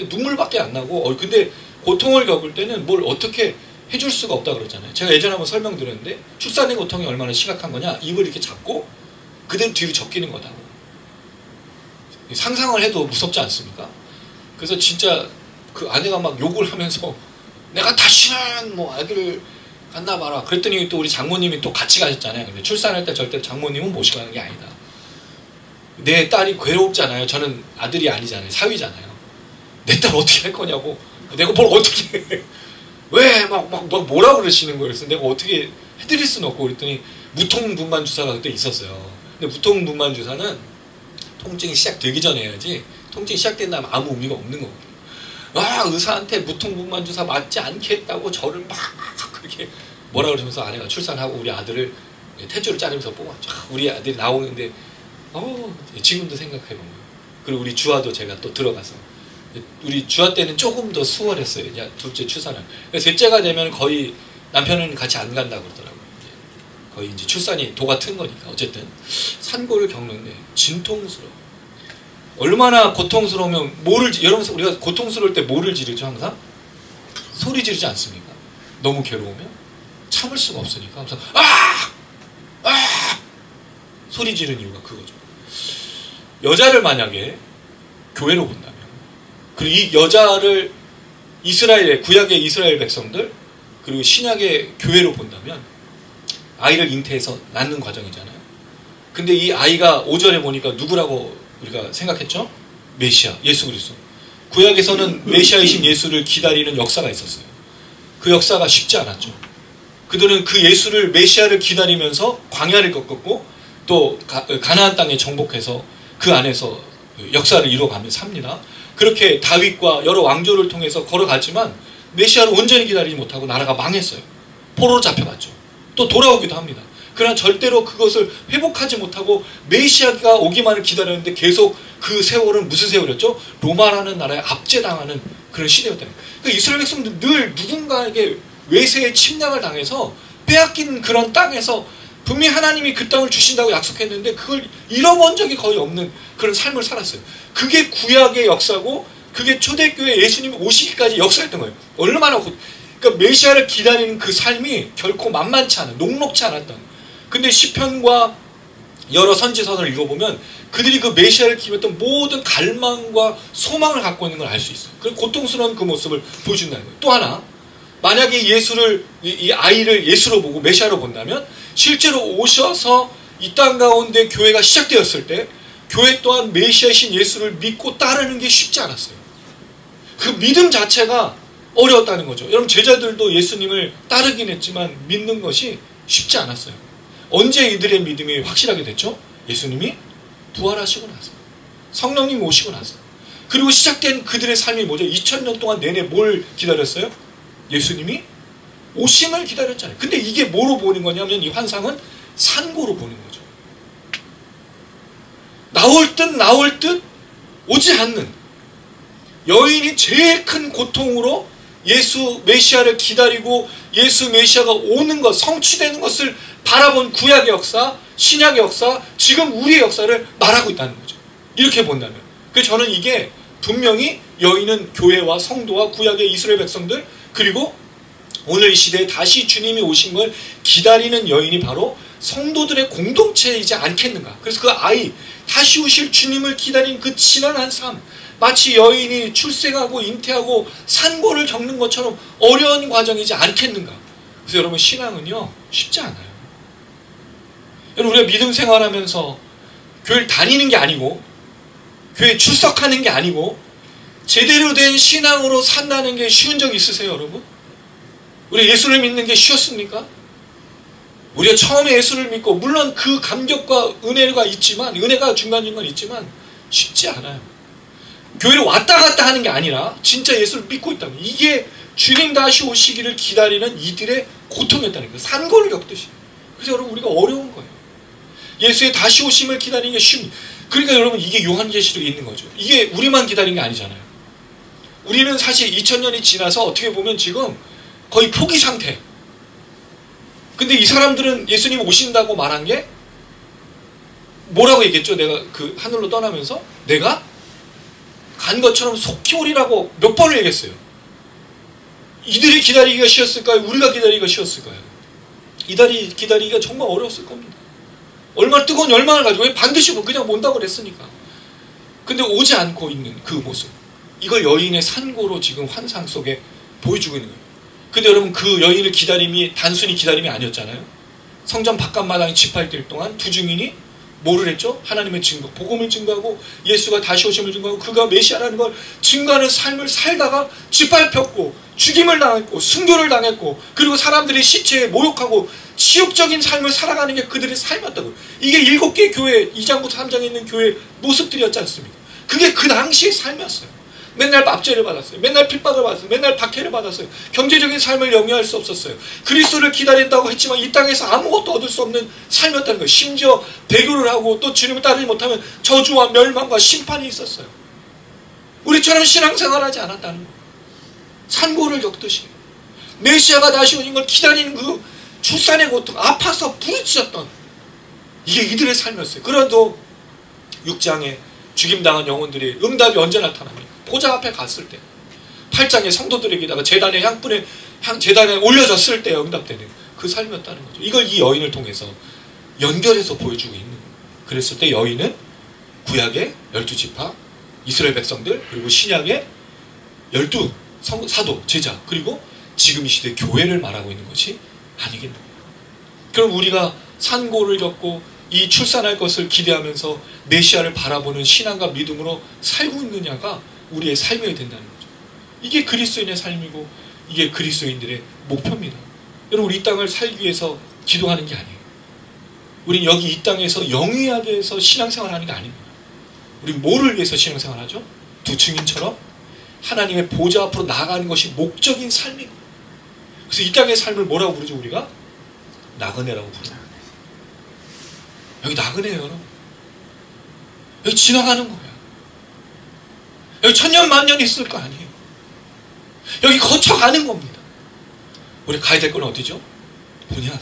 눈물밖에 안 나고 근데 고통을 겪을 때는 뭘 어떻게 해줄 수가 없다 그러잖아요. 제가 예전에 한번 설명드렸는데 출산의 고통이 얼마나 심각한 거냐, 입을 이렇게 잡고 그대로 뒤로 접기는 거다고. 상상을 해도 무섭지 않습니까? 그래서 진짜 그 아내가 막 욕을 하면서 내가 다시는 뭐 아기를 갖나 봐라. 그랬더니 또 우리 장모님이 또 같이 가셨잖아요. 근데 출산할 때 절대 장모님은 모시고 가는 게 아니다. 내 딸이 괴롭잖아요. 저는 아들이 아니잖아요. 사위잖아요. 내 딸 어떻게 할 거냐고. 내가 뭘 어떻게 해. 왜 막 뭐라 그러시는 거예요. 그래서 내가 어떻게 해드릴 수는 없고 그랬더니 무통분만 주사가 그때 있었어요. 근데 무통분만 주사는 통증이 시작되기 전에 해야지 통증이 시작된 다음에 아무 의미가 없는 거거든요. 의사한테 무통분만 주사 맞지 않겠다고 저를 막 그렇게 뭐라 그러면서 아내가 출산하고 우리 아들을 탯줄을 자르면서 뽑았죠. 우리 아들이 나오는데 지금도 생각해보면. 그리고 우리 주아도 제가 또 들어가서 우리 주아 때는 조금 더 수월했어요. 이제 둘째 출산을. 셋째가 되면 거의 남편은 같이 안 간다고 그러더라고요. 거의 이제 출산이 도가 튼 거니까. 어쨌든 산고를 겪는데 진통스러워. 얼마나 고통스러우면 여러분 우리가 고통스러울 때 뭐를 지르죠 항상? 소리 지르지 않습니까? 너무 괴로우면 참을 수가 없으니까 항상 소리 지르는 이유가 그거죠. 여자를 만약에 교회로 본다면, 그리고 이 여자를 이스라엘의 구약의 이스라엘 백성들 그리고 신약의 교회로 본다면 아이를 잉태해서 낳는 과정이잖아요. 근데 이 아이가 5절에 보니까 누구라고 우리가 생각했죠? 메시아, 예수 그리스도. 구약에서는 메시아이신 예수를 기다리는 역사가 있었어요. 그 역사가 쉽지 않았죠. 그들은 그 예수를 메시아를 기다리면서 광야를 겪었고 또 가나안 땅에 정복해서 그 안에서 역사를 이뤄가며 삽니다. 그렇게 다윗과 여러 왕조를 통해서 걸어가지만 메시아를 온전히 기다리지 못하고 나라가 망했어요. 포로로 잡혀갔죠. 또 돌아오기도 합니다. 그러나 절대로 그것을 회복하지 못하고 메시아가 오기만을 기다렸는데 계속 그 세월은 무슨 세월이었죠? 로마라는 나라에 압제당하는 그런 시대였다는 거예요. 그러니까 이스라엘 백성들은 늘 누군가에게 외세의 침략을 당해서 빼앗긴 그런 땅에서 분명히 하나님이 그 땅을 주신다고 약속했는데 그걸 잃어본 적이 거의 없는 그런 삶을 살았어요. 그게 구약의 역사고 그게 초대교회 예수님이 오시기까지 역사였던 거예요. 얼마나 그러니까 메시아를 기다리는 그 삶이 결코 만만치 않은, 녹록치 않았던. 근데 시편과 여러 선지서를 읽어보면 그들이 그 메시아를 기다렸던 모든 갈망과 소망을 갖고 있는 걸 알 수 있어요. 그리고 고통스러운 그 모습을 보여준다는 거예요. 또 하나, 만약에 이 아이를 예수로 보고 메시아로 본다면 실제로 오셔서 이 땅 가운데 교회가 시작되었을 때 교회 또한 메시아이신 예수를 믿고 따르는 게 쉽지 않았어요. 그 믿음 자체가 어려웠다는 거죠. 여러분 제자들도 예수님을 따르긴 했지만 믿는 것이 쉽지 않았어요. 언제 이들의 믿음이 확실하게 됐죠? 예수님이 부활하시고 나서, 성령님이 오시고 나서. 그리고 시작된 그들의 삶이 뭐죠? 2000년 동안 내내 뭘 기다렸어요? 예수님이 오심을 기다렸잖아요. 근데 이게 뭐로 보는 거냐면 이 환상은 산고로 보는 거죠. 나올 듯 오지 않는 여인이 제일 큰 고통으로 예수 메시아를 기다리고 예수 메시아가 오는 것, 성취되는 것을 바라본 구약의 역사, 신약의 역사, 지금 우리의 역사를 말하고 있다는 거죠. 이렇게 본다면. 그래서 저는 이게 분명히 여인은 교회와 성도와 구약의 이스라엘 백성들 그리고 오늘 이 시대에 다시 주님이 오신 걸 기다리는 여인이 바로 성도들의 공동체이지 않겠는가. 그래서 그 아이, 다시 오실 주님을 기다리는 그 지난한 삶, 마치 여인이 출생하고 잉태하고 산고를 겪는 것처럼 어려운 과정이지 않겠는가. 그래서 여러분 신앙은요 쉽지 않아요. 여러분 우리가 믿음 생활하면서 교회를 다니는 게 아니고 교회에 출석하는 게 아니고 제대로 된 신앙으로 산다는 게 쉬운 적 있으세요 여러분? 우리 예수를 믿는 게 쉬웠습니까? 우리가 처음에 예수를 믿고 물론 그 감격과 은혜가 있지만 은혜가 중간중간 있지만 쉽지 않아요. 교회를 왔다 갔다 하는 게 아니라 진짜 예수를 믿고 있다면 이게 주님 다시 오시기를 기다리는 이들의 고통이었다는 거예요. 산고를 겪듯이. 그래서 여러분 우리가 어려운 거예요. 예수의 다시 오심을 기다리는 게 쉬운. 그러니까 여러분 이게 요한계시록에 있는 거죠. 이게 우리만 기다리는 게 아니잖아요. 우리는 사실 2000년이 지나서 어떻게 보면 지금 거의 포기 상태. 근데 이 사람들은 예수님 오신다고 말한 게 뭐라고 얘기했죠? 내가 그 하늘로 떠나면서 내가 간 것처럼 속히 오리라고 몇 번을 얘기했어요. 이들이 기다리기가 쉬웠을까요? 우리가 기다리기가 쉬웠을까요? 이들이 기다리기가 정말 어려웠을 겁니다. 얼마나 뜨거운 열망을 가지고 왜 반드시 그냥 온다고 그랬으니까. 근데 오지 않고 있는 그 모습, 이걸 여인의 산고로 지금 환상 속에 보여주고 있는 거예요. 근데 여러분, 그 여인을 기다림이 단순히 기다림이 아니었잖아요. 성전 바깥마당에 지파일 뛸 동안 두 증인이 뭐를 했죠? 하나님의 증거, 복음을 증거하고 예수가 다시 오심을 증거하고 그가 메시아라는 걸 증거하는 삶을 살다가 짓밟혔고 죽임을 당했고 순교를 당했고 그리고 사람들이 시체에 모욕하고 치욕적인 삶을 살아가는 게 그들의 삶이었다고요. 이게 7개의 교회, 2장부터 3장에 있는 교회의 모습들이었지 않습니까? 그게 그 당시의 삶이었어요. 맨날 압제를 받았어요. 맨날 핍박을 받았어요. 맨날 박해를 받았어요. 경제적인 삶을 영위할 수 없었어요. 그리스도를 기다린다고 했지만 이 땅에서 아무것도 얻을 수 없는 삶이었다는 거예요. 심지어 배교를 하고 또 주님을 따르지 못하면 저주와 멸망과 심판이 있었어요. 우리처럼 신앙생활하지 않았다는 거예요. 산고를 겪듯이 메시아가 다시 오는 걸 기다리는 그 출산의 고통, 아파서 부르짖었던 이게 이들의 삶이었어요. 그래도 6장에 죽임당한 영혼들이 응답이 언제 나타납니까? 보좌 앞에 갔을 때, 8장에 성도들에게다가 재단에 재단에 올려졌을 때 응답되는 그 삶이었다는 거죠. 이걸 이 여인을 통해서 연결해서 보여주고 있는 거예요. 그랬을 때 여인은 구약의 12지파, 이스라엘 백성들, 그리고 신약의 12 사도, 제자, 그리고 지금 이 시대 교회를 말하고 있는 것이 아니겠는가. 그럼 우리가 산고를 겪고 이 출산할 것을 기대하면서 메시아를 바라보는 신앙과 믿음으로 살고 있느냐가 우리의 삶이어야 된다는 거죠. 이게 그리스도인의 삶이고 이게 그리스도인들의 목표입니다. 여러분, 우리 이 땅을 살기 위해서 기도하는 게 아니에요. 우린 여기 이 땅에서 영위하게 해서 신앙생활하는 게 아닙니다. 우린 뭐를 위해서 신앙생활하죠? 두 증인처럼 하나님의 보좌 앞으로 나아가는 것이 목적인 삶이고, 그래서 이 땅의 삶을 뭐라고 부르죠? 우리가 나그네라고 부르죠. 여기 나그네예요, 여러분. 여기 지나가는 거예요. 여기 천년 만년 있을 거 아니에요. 여기 거쳐가는 겁니다. 우리 가야 될 건 어디죠? 본향.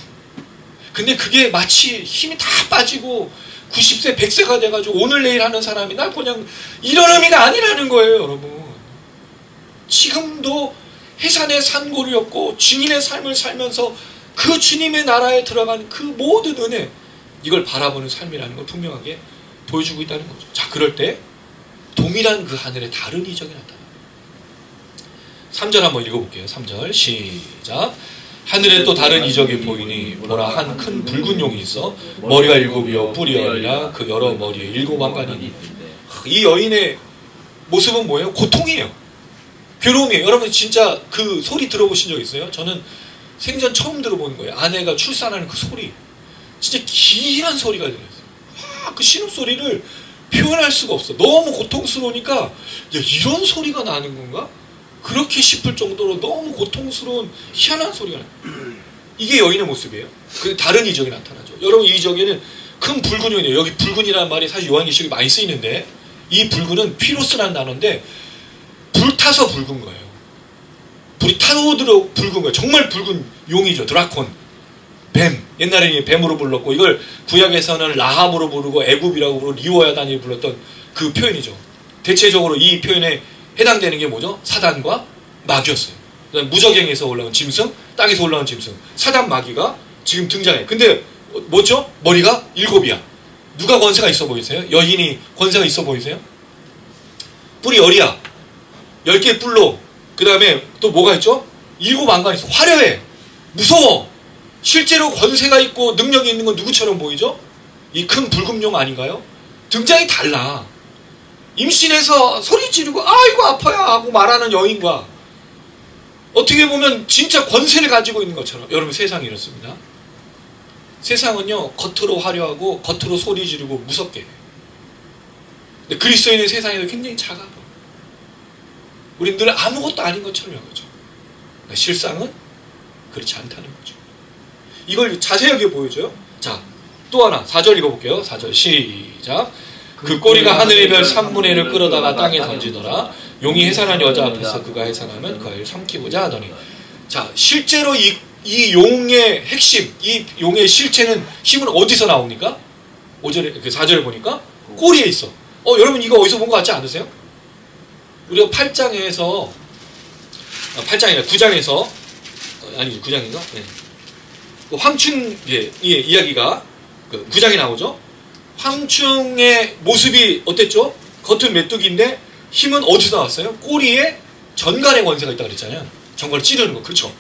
근데 그게 마치 힘이 다 빠지고 90세 100세가 돼가지고 오늘 내일 하는 사람이 나 그냥 이런 의미가 아니라는 거예요, 여러분. 지금도 해산의 산고를 겪고 증인의 삶을 살면서 그 주님의 나라에 들어가는 그 모든 은혜, 이걸 바라보는 삶이라는 걸 분명하게 보여주고 있다는 거죠. 자, 그럴 때 동일한 그 하늘에 다른 이적이 나타납니다. 3절 한번 읽어볼게요. 3절 시작. 하늘에 또 다른 이적이 보이니 보라, 한 큰 붉은 용이 있어 머리가 7이요 뿔이 10이라 그 여러 머리에 7왕관이니. 이 여인의 모습은 뭐예요? 고통이에요. 괴로움이에요. 여러분 진짜 그 소리 들어보신 적 있어요? 저는 생전 처음 들어보는 거예요. 아내가 출산하는 그 소리. 진짜 기이한 소리가 들렸어요. 그 신음소리를 표현할 수가 없어. 너무 고통스러우니까 야, 이런 소리가 나는 건가? 그렇게 싶을 정도로 너무 고통스러운 희한한 소리가 나요. 이게 여인의 모습이에요. 그 다른 이적이 나타나죠. 여러분, 이 이적에는 큰 붉은 용이에요. 여기 붉은이라는 말이 사실 요한계시록에 많이 쓰이는데, 이 붉은은 피로스라는 단어인데 불타서 붉은 거예요. 불이 타오들어 붉은 거예요. 정말 붉은 용이죠. 드라콘, 뱀. 옛날에는 뱀으로 불렀고, 이걸 구약에서는 라합으로 부르고 애굽이라고 부르고 리워야단이 불렀던 그 표현이죠. 대체적으로 이 표현에 해당되는 게 뭐죠? 사단과 마귀였어요. 그다음에 무적행에서 올라온 짐승, 땅에서 올라온 짐승, 사단, 마귀가 지금 등장해요. 근데 뭐죠? 머리가 7이야. 누가 권세가 있어 보이세요? 여인이 권세가 있어 보이세요? 뿔이 10이야. 10개의 뿔로. 그 다음에 또 뭐가 있죠? 7왕관이 있어. 화려해. 무서워. 실제로 권세가 있고 능력이 있는 건 누구처럼 보이죠? 이 큰 붉은 용 아닌가요? 등장이 달라. 임신해서 소리 지르고 아이고 아파요 하고 말하는 여인과 어떻게 보면 진짜 권세를 가지고 있는 것처럼. 여러분, 세상이 이렇습니다. 세상은요, 겉으로 화려하고 겉으로 소리 지르고 무섭게 해요. 근데 그리스도인의 세상에도 굉장히 작아. 우린 늘 아무것도 아닌 것처럼 여겨져. 실상은 그렇지 않다는 거죠. 이걸 자세하게 보여줘요. 자, 또 하나 4절 읽어볼게요. 4절 시작. 그 꼬리가 하늘의 별 3분의 1을 끌어다가 땅에 던지더라. 용이 해산한 여자 앞에서 그가 해산하면 그 아이를 삼키고자 하더니. 자, 실제로 이 이 용의 핵심, 이 용의 실체는 힘은 어디서 나옵니까? 5절에, 4절에 보니까 꼬리에 있어. 여러분 이거 어디서 본 것 같지 않으세요? 우리가 8장에서 8장이나 9장에서 아니 9장인가? 네. 그 황충 이야기가 그 9장에 나오죠. 황충의 모습이 어땠죠? 겉은 메뚜기인데 힘은 어디서 나왔어요? 꼬리에 전갈의 권세가 있다고 그랬잖아요. 전갈을 찌르는 거. 그렇죠.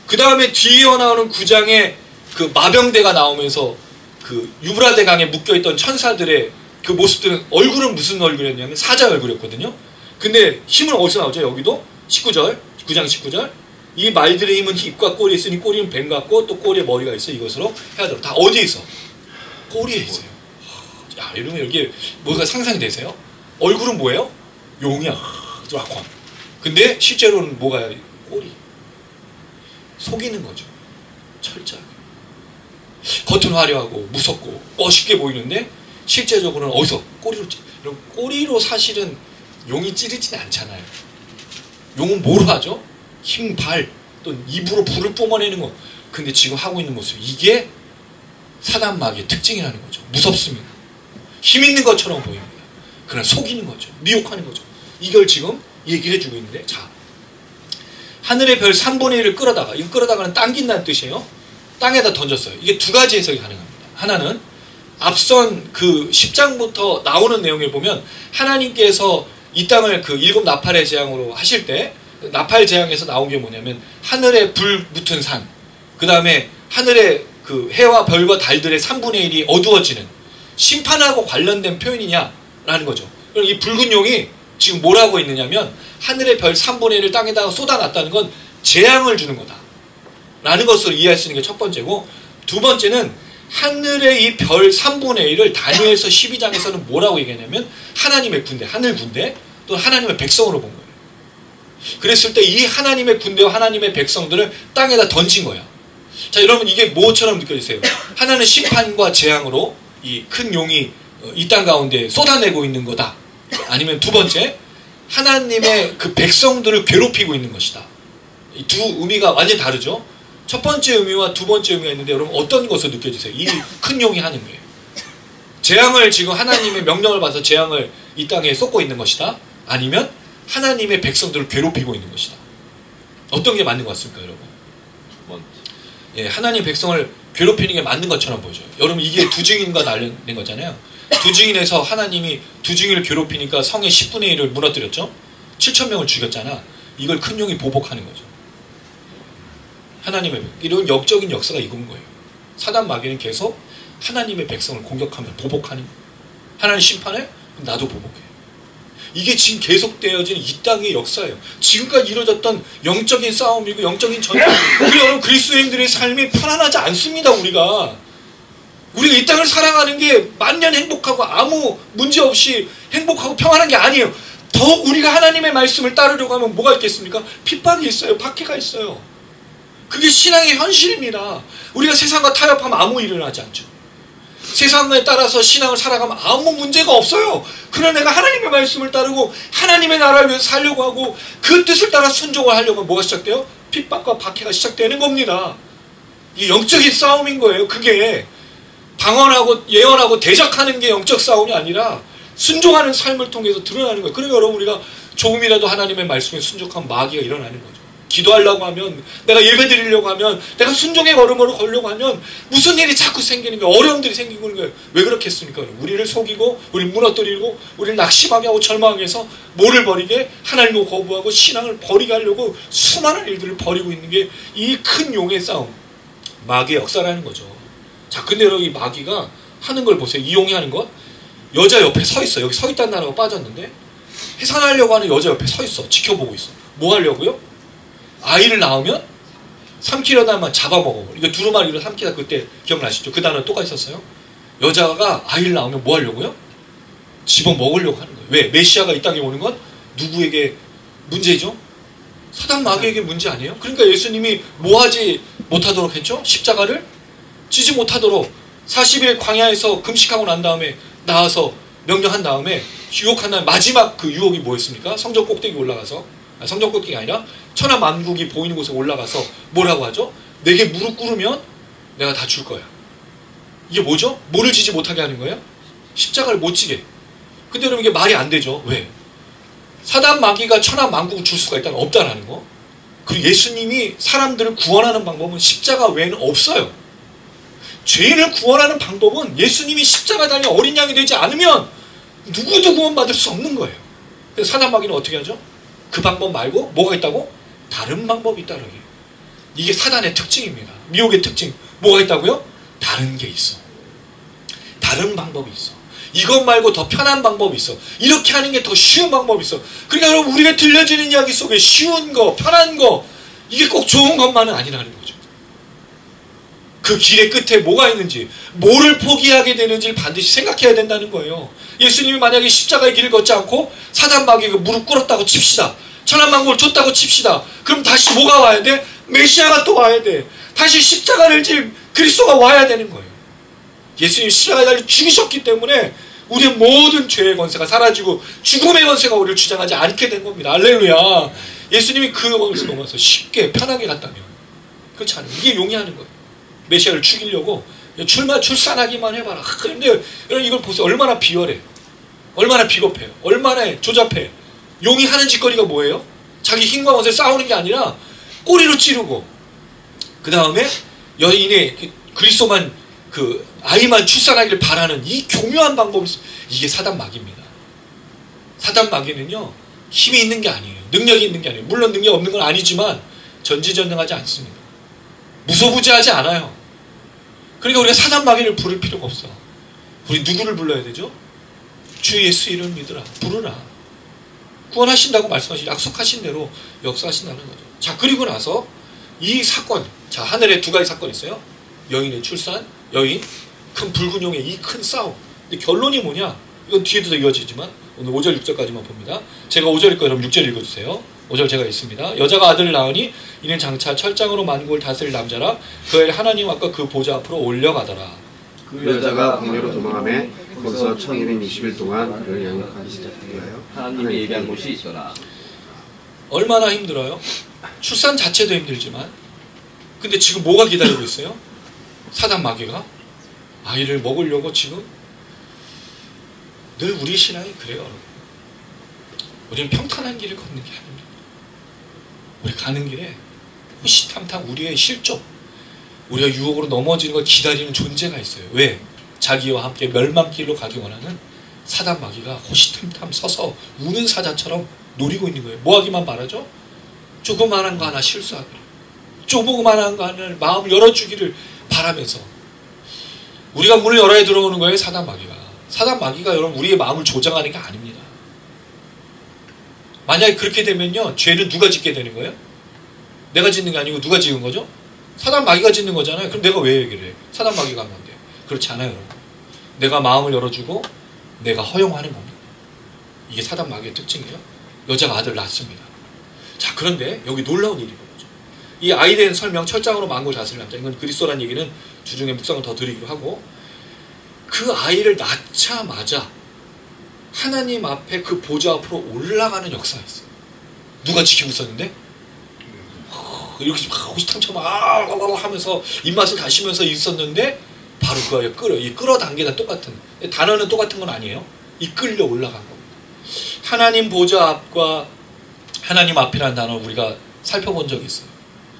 그 다음에 뒤에 나오는 9장에 그 마병대가 나오면서 그 유브라데 강에 묶여있던 천사들의 그 모습들은 얼굴은 무슨 얼굴이었냐면 사자 얼굴이었거든요. 근데 힘은 어디서 나오죠? 여기도 19절, 9장 19절. 이 말들의 힘은 입과 꼬리에 있으니 꼬리는 뱀 같고 또 꼬리에 머리가 있어. 이것으로 해야 되고 다 어디에 있어? 꼬리에 있어요. 야, 여러분 여기 뭐가 상상이 되세요? 얼굴은 뭐예요? 용이야. 드라콘. 근데 실제로는 뭐가 꼬리. 속이는 거죠. 철저하게. 겉은 화려하고 무섭고 멋있게 보이는데 실제적으로는 어디서? 꼬리로 여러분 꼬리로 사실은 용이 찌르지는 않잖아요. 용은 뭐로 하죠? 힘, 발, 또 입으로 불을 뿜어내는 거. 근데 지금 하고 있는 모습 이게 사단 마귀의 특징이라는 거죠. 무섭습니다. 힘 있는 것처럼 보입니다. 그러나 속이는 거죠. 미혹하는 거죠. 이걸 지금 얘기를 해주고 있는데, 자, 하늘의 별 3분의 1을 끌어다가, 이거 끌어다가는 당긴다는 뜻이에요. 땅에다 던졌어요. 이게 두 가지 해석이 가능합니다. 하나는 앞선 그 10장부터 나오는 내용을 보면 하나님께서 이 땅을 그 7 나팔의 재앙으로 하실 때 나팔 재앙에서 나온 게 뭐냐면 하늘에 불 붙은 산, 그 다음에 하늘에 그 해와 별과 달들의 3분의 1이 어두워지는 심판하고 관련된 표현이냐라는 거죠. 그럼 이 붉은 용이 지금 뭘 하고 있느냐면 하늘의 별 3분의 1을 땅에다가 쏟아놨다는 건 재앙을 주는 거다 라는 것으로 이해할 수 있는 게 첫 번째고, 두 번째는 하늘의 이 별 3분의 1을 다니엘서 12장에서는 뭐라고 얘기하냐면 하나님의 군대, 하늘 군대 또는 하나님의 백성으로 본 거예요. 그랬을 때 이 하나님의 군대와 하나님의 백성들을 땅에다 던진 거야. 자, 여러분 이게 뭐처럼 느껴지세요? 하나는 심판과 재앙으로 이 큰 용이 이 땅 가운데 쏟아내고 있는 거다. 아니면 두 번째, 하나님의 그 백성들을 괴롭히고 있는 것이다. 이 두 의미가 완전히 다르죠. 첫 번째 의미와 두 번째 의미가 있는데 여러분 어떤 것을 느껴지세요? 이 큰 용이 하는 거예요. 재앙을 지금 하나님의 명령을 받아서 재앙을 이 땅에 쏟고 있는 것이다. 아니면 하나님의 백성들을 괴롭히고 있는 것이다. 어떤 게 맞는 것 같습니까, 여러분? 예, 하나님 백성을 괴롭히는 게 맞는 것처럼 보여져요. 여러분 이게 두 증인과 관련된 거잖아요. 두 증인에서 하나님이 두 증인을 괴롭히니까 성의 10분의 1을 무너뜨렸죠. 7,000명을 죽였잖아. 이걸 큰 용이 보복하는 거죠. 하나님의 이런 역적인 역사가 이건 거예요. 사단 마귀는 계속 하나님의 백성을 공격하며 보복하는 거예요. 하나님 심판해? 그럼 나도 보복해. 이게 지금 계속되어지는 이 땅의 역사예요. 지금까지 이루어졌던 영적인 싸움이고 영적인 전쟁. 여러분 그리스도인들의 삶이 편안하지 않습니다. 우리가 이 땅을 살아가는 게 만년 행복하고 아무 문제 없이 행복하고 평안한 게 아니에요. 더 우리가 하나님의 말씀을 따르려고 하면 뭐가 있겠습니까? 핍박이 있어요. 박해가 있어요. 그게 신앙의 현실입니다. 우리가 세상과 타협하면 아무 일을 하지 않죠. 세상에 따라서 신앙을 살아가면 아무 문제가 없어요. 그러나 내가 하나님의 말씀을 따르고 하나님의 나라를 위해서 살려고 하고 그 뜻을 따라 순종을 하려고 하면 뭐가 시작돼요? 핍박과 박해가 시작되는 겁니다. 이게 영적인 싸움인 거예요. 그게 방언하고 예언하고 대적하는 게 영적 싸움이 아니라 순종하는 삶을 통해서 드러나는 거예요. 그러니까 여러분 우리가 조금이라도 하나님의 말씀에 순종하면 마귀가 일어나는 거죠. 기도하려고 하면, 내가 예배 드리려고 하면, 내가 순종의 걸음으로 걸려고 하면 무슨 일이 자꾸 생기는 거예요. 어려움들이 생기는 거예요. 왜 그렇겠습니까? 우리를 속이고 우리를 무너뜨리고 우리를 낙심하게 하고 절망하게 해서 뭐를 버리게? 하나님을 거부하고 신앙을 버리게 하려고 수많은 일들을 벌이고 있는 게 이 큰 용의 싸움, 마귀의 역사라는 거죠. 자, 근데 여러분 이 마귀가 하는 걸 보세요. 이 용이 하는 것, 여자 옆에 서 있어. 여기 서 있다는 나라가 빠졌는데 해산하려고 하는 여자 옆에 서 있어. 지켜보고 있어. 뭐 하려고요? 아이를 낳으면 삼키려다만 잡아먹어. 이거 두루마리로 삼키다, 그때 기억나시죠? 그 단어 똑같이 썼어요. 여자가 아이를 낳으면 뭐 하려고요? 집어먹으려고 하는 거예요. 왜? 메시아가 이 땅에 오는 건 누구에게 문제죠? 사단 마귀에게 문제 아니에요? 그러니까 예수님이 뭐 하지 못하도록 했죠? 십자가를 지지 못하도록 40일 광야에서 금식하고 난 다음에 나와서 명령한 다음에 유혹한 다음에 마지막 그 유혹이 뭐였습니까? 성전 꼭대기 올라가서, 성전 꼭대기가 아니라 천하 만국이 보이는 곳에 올라가서 뭐라고 하죠? 내게 무릎 꿇으면 내가 다 줄 거야. 이게 뭐죠? 뭐를 지지 못하게 하는 거예요? 십자가를 못 지게. 근데 여러분 이게 말이 안 되죠. 왜? 사단 마귀가 천하 만국을 줄 수가 있다는 없다라는 거. 그리고 예수님이 사람들을 구원하는 방법은 십자가 외에는 없어요. 죄인을 구원하는 방법은 예수님이 십자가 달린 어린 양이 되지 않으면 누구도 구원받을 수 없는 거예요. 그래서 사단 마귀는 어떻게 하죠? 그 방법 말고 뭐가 있다고? 다른 방법이 있다는 거예요. 이게 사단의 특징입니다. 미혹의 특징. 뭐가 있다고요? 다른 게 있어. 다른 방법이 있어. 이것 말고 더 편한 방법이 있어. 이렇게 하는 게 더 쉬운 방법이 있어. 그러니까 여러분 우리가 들려지는 이야기 속에 쉬운 거, 편한 거 이게 꼭 좋은 것만은 아니라는 거죠. 그 길의 끝에 뭐가 있는지, 뭐를 포기하게 되는지를 반드시 생각해야 된다는 거예요. 예수님이 만약에 십자가의 길을 걷지 않고 사단 마귀가 무릎 꿇었다고 칩시다. 천한만국을 줬다고 칩시다. 그럼 다시 뭐가 와야 돼? 메시아가 또 와야 돼. 다시 십자가를 질 그리스도가 와야 되는 거예요. 예수님이 십자가에 달려 죽으셨기 때문에 우리의 모든 죄의 권세가 사라지고 죽음의 권세가 우리를 주장하지 않게 된 겁니다. 할렐루야. 예수님이 그 것을 넘어서 쉽게 편하게 갔다면 그렇지 않아요. 이게 용이하는 거예요. 메시아를 죽이려고 출산하기만 해봐라. 그런데 여러분 이걸 보세요. 얼마나 비열해. 얼마나 비겁해요. 얼마나 조잡해. 용이 하는 짓거리가 뭐예요? 자기 힘과 것에 싸우는 게 아니라 꼬리로 찌르고 그 다음에 여인의 그리스도만 그 아이만 출산하기를 바라는 이 교묘한 방법이 이게 사단 마귀입니다. 사단 마귀는요 힘이 있는 게 아니에요. 능력이 있는 게 아니에요. 물론 능력 없는 건 아니지만 전지전능하지 않습니다. 무소부지하지 않아요. 그러니까 우리가 사단 마귀를 부를 필요가 없어. 우리 누구를 불러야 되죠? 주 예수 이름 믿으라. 부르라. 구원하신다고 말씀하신 약속하신 대로 역사하신다는 거죠. 자, 그리고 나서 이 사건, 자 하늘에 두 가지 사건이 있어요. 여인의 출산, 여인, 큰 붉은 용의 이 큰 싸움. 근데 결론이 뭐냐? 이건 뒤에도 더 이어지지만 오늘 5절 6절까지만 봅니다. 제가 5절 읽고 여러분 6절 읽어주세요. 5절 제가 있습니다. 여자가 아들을 낳으니 이는 장차 철장으로 만국을 다스릴 남자라 그의 하나님 앞과 그 보좌 앞으로 올려가더라. 그 여자가 광야로 도망하며 거기서 1220일 동안 그를 양육하기 시작하여 하나님이 예비한 곳이 있더라. 얼마나 힘들어요? 출산 자체도 힘들지만 근데 지금 뭐가 기다리고 있어요? 사단 마귀가 아이를 먹으려고 지금 늘 우리 신앙이 그래요. 여러분. 우리는 평탄한 길을 걷는 게 아닙니다. 우리 가는 길에 호시탐탐 우리의 실족, 우리가 유혹으로 넘어지는 걸 기다리는 존재가 있어요. 왜? 자기와 함께 멸망길로 가기 원하는 사단 마귀가 호시탐탐 서서 우는 사자처럼 노리고 있는 거예요. 뭐 하기만 바라죠? 조그만한 거 하나 실수하기를, 조그만한 거 하나를 마음을 열어주기를 바라면서 우리가 문을 열어야 들어오는 거예요. 사단 마귀가. 사단 마귀가 여러분 우리의 마음을 조장하는 게 아닙니다. 만약에 그렇게 되면요 죄는 누가 짓게 되는 거예요? 내가 짓는 게 아니고 누가 지은 거죠? 사단 마귀가 짓는 거잖아요. 그럼 내가 왜 얘기를 해? 사단 마귀가 한 건데. 그렇지 않아요. 여러분. 내가 마음을 열어주고 내가 허용하는 겁니다. 이게 사단 마귀의 특징이에요. 여자가 아들을 낳습니다. 자, 그런데 여기 놀라운 일이 벌어져. 이 아이에 대한 설명, 철장으로 만국을 다스릴 남자, 이건 그리스도라는 얘기는 주중에 묵상을 더 드리기로 하고, 그 아이를 낳자마자 하나님 앞에 그 보좌 앞으로 올라가는 역사가 있어요. 누가 지키고 있었는데? 이렇게 막 호시탐탐 하면서 입맛을 다시면서 있었는데 바로 그 아이가 이 끌어당기는 똑같은, 단어는 똑같은 건 아니에요. 이끌려 올라간 겁니다. 하나님 보좌 앞과 하나님 앞이라는 단어 우리가 살펴본 적이 있어요.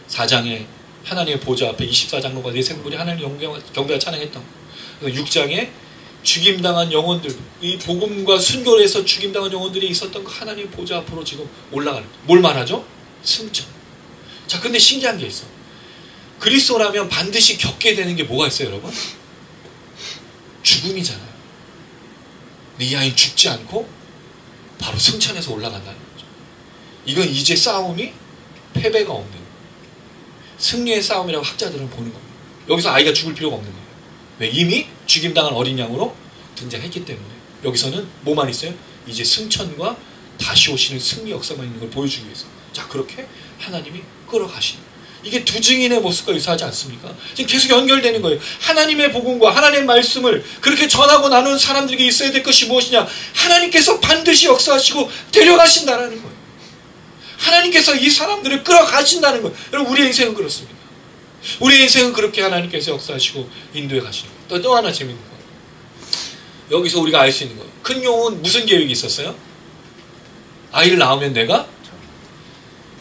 4장에 하나님의 보좌 앞에 24장로가 네 생물이 하나님 경배와 찬양했던 거. 6장에 죽임당한 영혼들, 이 복음과 순교에서 죽임당한 영혼들이 있었던 그 하나님 보좌 앞으로 지금 올라가는, 뭘 말하죠? 승천. 자, 근데 신기한 게 있어. 그리스도라면 반드시 겪게 되는 게 뭐가 있어요, 여러분? 죽음이잖아요. 근데 이 아이는 죽지 않고 바로 승천해서 올라간다는 거죠. 이건 이제 싸움이 패배가 없는 승리의 싸움이라고 학자들은 보는 겁니다. 여기서 아이가 죽을 필요가 없는 거예요. 왜? 이미 죽임당한 어린 양으로 등장했기 때문에. 여기서는 뭐만 있어요? 이제 승천과 다시 오시는 승리 역사만 있는 걸 보여주기 위해서. 자, 그렇게 하나님이 끌어가시는, 이게 두 증인의 모습과 유사하지 않습니까? 지금 계속 연결되는 거예요. 하나님의 복음과 하나님의 말씀을 그렇게 전하고 나누는 사람들에게 있어야 될 것이 무엇이냐? 하나님께서 반드시 역사하시고 데려가신다는 거예요. 하나님께서 이 사람들을 끌어가신다는 거예요. 여러분, 우리의 인생은 그렇습니다. 우리 인생은 그렇게 하나님께서 역사하시고 인도해 가시는 거예요. 또 하나 재밌는 거예요. 여기서 우리가 알 수 있는 거예요. 큰 용은 무슨 계획이 있었어요? 아이를 낳으면 내가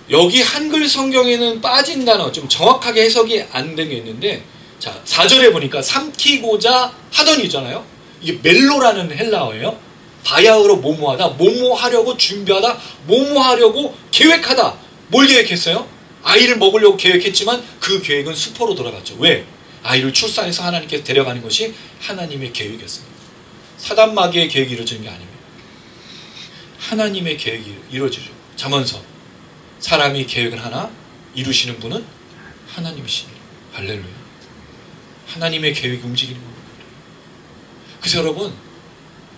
여기 한글 성경에는 빠진 단어 좀 정확하게 해석이 안 된 게 있는데 자 4절에 보니까 삼키고자 하더니잖아요. 이게 멜로라는 헬라어예요. 바야흐로 뭐뭐하다, 뭐뭐하려고 준비하다, 뭐뭐하려고 계획하다. 뭘 계획했어요? 아이를 먹으려고 계획했지만 그 계획은 수포로 돌아갔죠. 왜? 아이를 출산해서 하나님께서 데려가는 것이 하나님의 계획이었습니다. 사단마귀의 계획이 이루어지는 게 아닙니다. 하나님의 계획이 이루어지죠. 잠언서 사람이 계획을 하나 이루시는 분은 하나님이시니 할렐루야. 하나님의 계획이 움직이는 겁니다. 그래서 여러분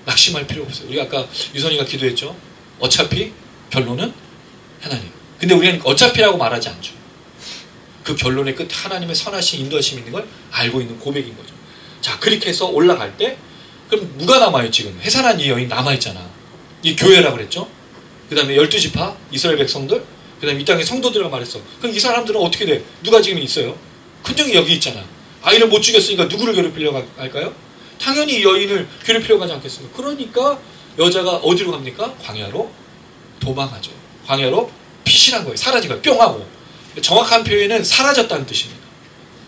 낙심할 필요 없어요. 우리가 아까 유선이가 기도했죠. 어차피 결론은 하나님. 근데 우리는 어차피라고 말하지 않죠. 그 결론의 끝에 하나님의 선하신 인도하심이 있는 걸 알고 있는 고백인 거죠. 자, 그렇게 해서 올라갈 때 그럼 누가 남아요 지금? 해산한 이 여인 남아있잖아. 이 교회라고 그랬죠. 그 다음에 12지파 이스라엘 백성들, 그 다음에 이 땅의 성도들이라고 말했어. 그럼 이 사람들은 어떻게 돼? 누가 지금 있어요? 큰정이 여기 있잖아. 아이를 못 죽였으니까 누구를 괴롭히려고 할까요? 당연히 이 여인을 괴롭히려고 하지 않겠습니까? 그러니까 여자가 어디로 갑니까? 광야로 도망하죠. 광야로 피신한 거예요. 사라진 거예요. 뿅 하고. 정확한 표현은 사라졌다는 뜻입니다.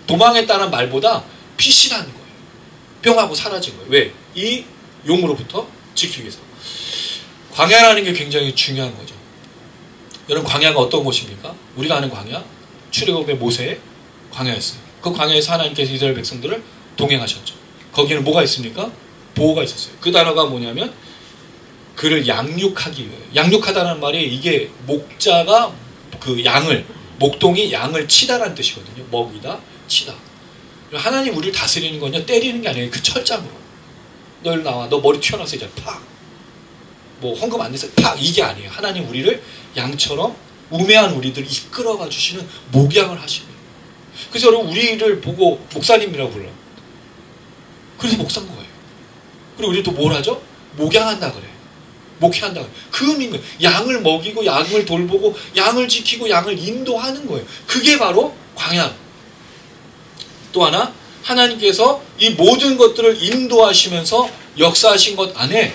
도망했다는 말보다 피신한 거예요. 뿅 하고 사라진 거예요. 왜? 이 용으로부터 지키기 위해서. 광야라는 게 굉장히 중요한 거죠. 여러분 광야가 어떤 곳입니까? 우리가 아는 광야, 출애굽의 모세의 광야였어요. 그 광야에서 하나님께서 이스라엘 백성들을 동행하셨죠. 거기는 뭐가 있습니까? 보호가 있었어요. 그 단어가 뭐냐면 그를 양육하기 위해. 양육하다는 말이 이게 목자가 그 양을, 목동이 양을 치다라는 뜻이거든요. 먹이다, 치다. 하나님 우리를 다스리는 건요, 때리는 게 아니에요. 그 철장으로. 너 일로 나와. 너 머리 튀어나와서 이제 팍. 뭐 헌금 안 내서 팍. 이게 아니에요. 하나님 우리를 양처럼 우매한 우리들을 이끌어가 주시는 목양을 하십니다. 그래서 여러분 우리를 보고 목사님이라고 불러요. 그래서 목사인 거예요. 그리고 우리 또 뭘 하죠? 목양한다 그래. 목회한다 그래. 그 의미인 거예요. 양을 먹이고 양을 돌보고 양을 지키고 양을 인도하는 거예요. 그게 바로 광야. 또 하나 하나님께서 이 모든 것들을 인도하시면서 역사하신 것 안에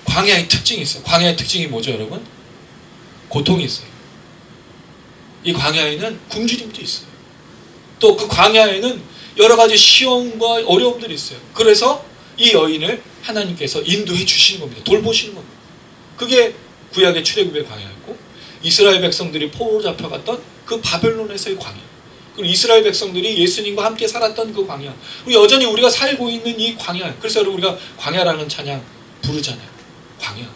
광야의 특징이 있어요. 광야의 특징이 뭐죠 여러분? 고통이 있어요. 이 광야에는 굶주림도 있어요. 또 그 광야에는 여러 가지 시험과 어려움들이 있어요. 그래서 이 여인을 하나님께서 인도해 주시는 겁니다. 돌보시는 겁니다. 그게 구약의 출애굽의 광야였고 이스라엘 백성들이 포로로 잡혀갔던 그 바벨론에서의 광야. 그리고 이스라엘 백성들이 예수님과 함께 살았던 그 광야. 그리고 여전히 우리가 살고 있는 이 광야. 그래서 여러분 우리가 광야라는 찬양 부르잖아요. 광야.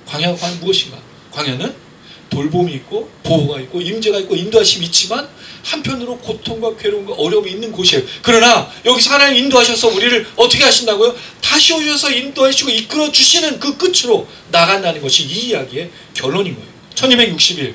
광야가 과연 무엇인가? 광야는 돌봄이 있고 보호가 있고 임재가 있고 인도하심이 있지만 한편으로 고통과 괴로움과 어려움이 있는 곳이에요. 그러나 여기서 하나님 인도하셔서 우리를 어떻게 하신다고요? 다시 오셔서 인도하시고 이끌어 주시는 그 끝으로 나간다는 것이 이 이야기의 결론인 거예요. 1260일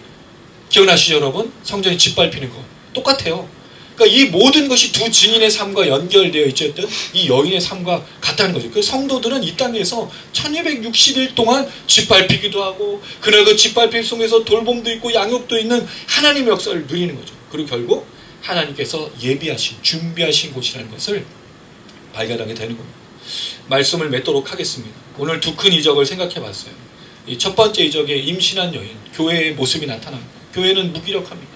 기억나시죠 여러분? 성전이 짓밟히는 거 똑같아요. 그러니까 이 모든 것이 두 증인의 삶과 연결되어 있었던 이 여인의 삶과 같다는 거죠. 그 성도들은 이 땅에서 1260일 동안 짓밟히기도 하고 그날 그 짓밟힘 속에서 돌봄도 있고 양육도 있는 하나님의 역사를 누리는 거죠. 그리고 결국 하나님께서 예비하신 준비하신 곳이라는 것을 발견하게 되는 겁니다. 말씀을 맺도록 하겠습니다. 오늘 두 큰 이적을 생각해 봤어요. 이 첫 번째 이적에 임신한 여인, 교회의 모습이 나타납니다. 교회는 무기력합니다.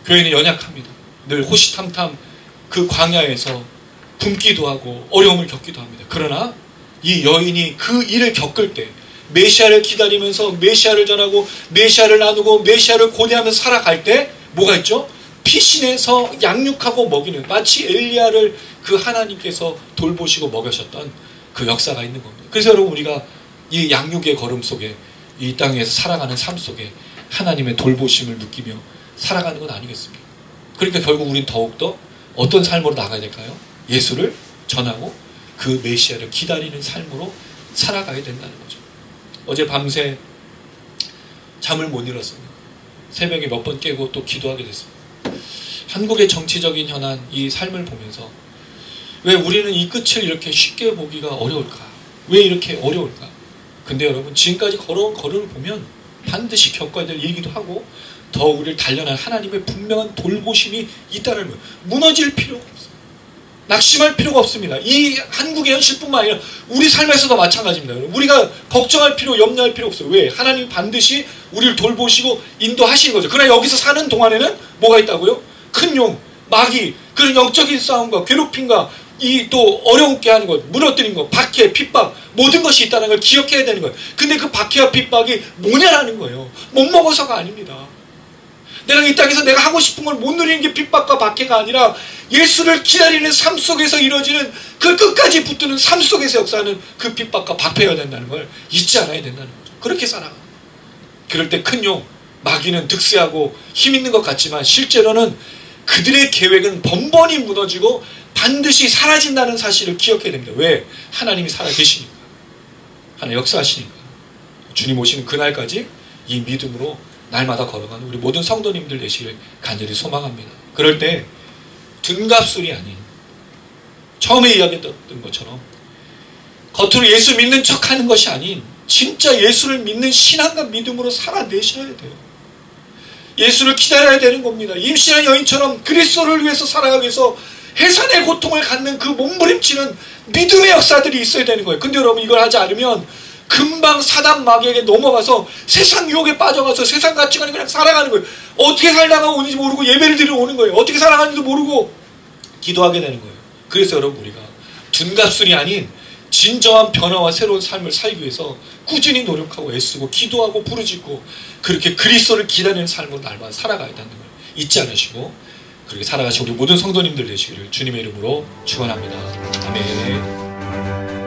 교회는 연약합니다. 늘 호시탐탐 그 광야에서 굶기도 하고 어려움을 겪기도 합니다. 그러나 이 여인이 그 일을 겪을 때 메시아를 기다리면서 메시아를 전하고 메시아를 나누고 메시아를 고대하면서 살아갈 때 뭐가 있죠? 피신해서 양육하고 먹이는 마치 엘리야를 그 하나님께서 돌보시고 먹으셨던 그 역사가 있는 겁니다. 그래서 여러분 우리가 이 양육의 걸음 속에 이 땅에서 살아가는 삶 속에 하나님의 돌보심을 느끼며 살아가는 건 아니겠습니까? 그러니까 결국 우린 더욱더 어떤 삶으로 나가야 될까요? 예수를 전하고 그 메시아를 기다리는 삶으로 살아가야 된다는 거죠. 어제 밤새 잠을 못 이뤘습니다. 새벽에 몇 번 깨고 또 기도하게 됐습니다. 한국의 정치적인 현안, 이 삶을 보면서 왜 우리는 이 끝을 이렇게 쉽게 보기가 어려울까? 왜 이렇게 어려울까? 근데 여러분 지금까지 걸어온 걸음을 보면 반드시 겪어야 될 일이기도 하고 더 우리를 단련한 하나님의 분명한 돌보심이 있다는 거예요. 무너질 필요가 없어요. 낙심할 필요가 없습니다. 이 한국의 현실뿐만 아니라 우리 삶에서도 마찬가지입니다. 우리가 걱정할 필요, 염려할 필요 없어요. 왜? 하나님 반드시 우리를 돌보시고 인도하시는 거죠. 그러나 여기서 사는 동안에는 뭐가 있다고요? 큰 용, 마귀, 그런 영적인 싸움과 괴롭힘과 이 또 어려움게 하는 것, 무너뜨린 것, 박해, 핍박, 모든 것이 있다는 걸 기억해야 되는 거예요. 근데 그 박해와 핍박이 뭐냐라는 거예요. 못 먹어서가 아닙니다. 내가 이 땅에서 내가 하고 싶은 걸 못 누리는 게 핍박과 박해가 아니라 예수를 기다리는 삶 속에서 이루어지는 그 끝까지 붙드는 삶 속에서 역사하는 그 핍박과 박해가 된다는 걸 잊지 않아야 된다는 거죠. 그렇게 살아가. 그럴 때 큰 용, 마귀는 득세하고 힘 있는 것 같지만 실제로는 그들의 계획은 번번이 무너지고 반드시 사라진다는 사실을 기억해야 됩니다. 왜? 하나님이 살아계시니까. 하나님 역사하시니까. 주님 오시는 그날까지 이 믿음으로 날마다 걸어가는 우리 모든 성도님들 되시길 간절히 소망합니다. 그럴 때 둔갑술이 아닌 처음에 이야기했던 것처럼 겉으로 예수 믿는 척하는 것이 아닌 진짜 예수를 믿는 신앙과 믿음으로 살아내셔야 돼요. 예수를 기다려야 되는 겁니다. 임신한 여인처럼 그리스도를 위해서 살아가기 위해서 해산의 고통을 갖는 그 몸부림치는 믿음의 역사들이 있어야 되는 거예요. 근데 여러분 이걸 하지 않으면 금방 사단 마귀에게 넘어가서 세상 유혹에 빠져가서 세상 가치관이 그냥 살아가는 거예요. 어떻게 살다가 오는지 모르고 예배를 드리러 오는 거예요. 어떻게 살아가는지도 모르고 기도하게 되는 거예요. 그래서 여러분 우리가 둔갑술이 아닌 진정한 변화와 새로운 삶을 살기 위해서 꾸준히 노력하고 애쓰고 기도하고 부르짖고 그렇게 그리스도를 기다리는 삶으로 날마다 살아가야 한다는 걸 잊지 않으시고 그렇게 살아가신 우리 모든 성도님들 되시기를 주님의 이름으로 축원합니다. 아멘.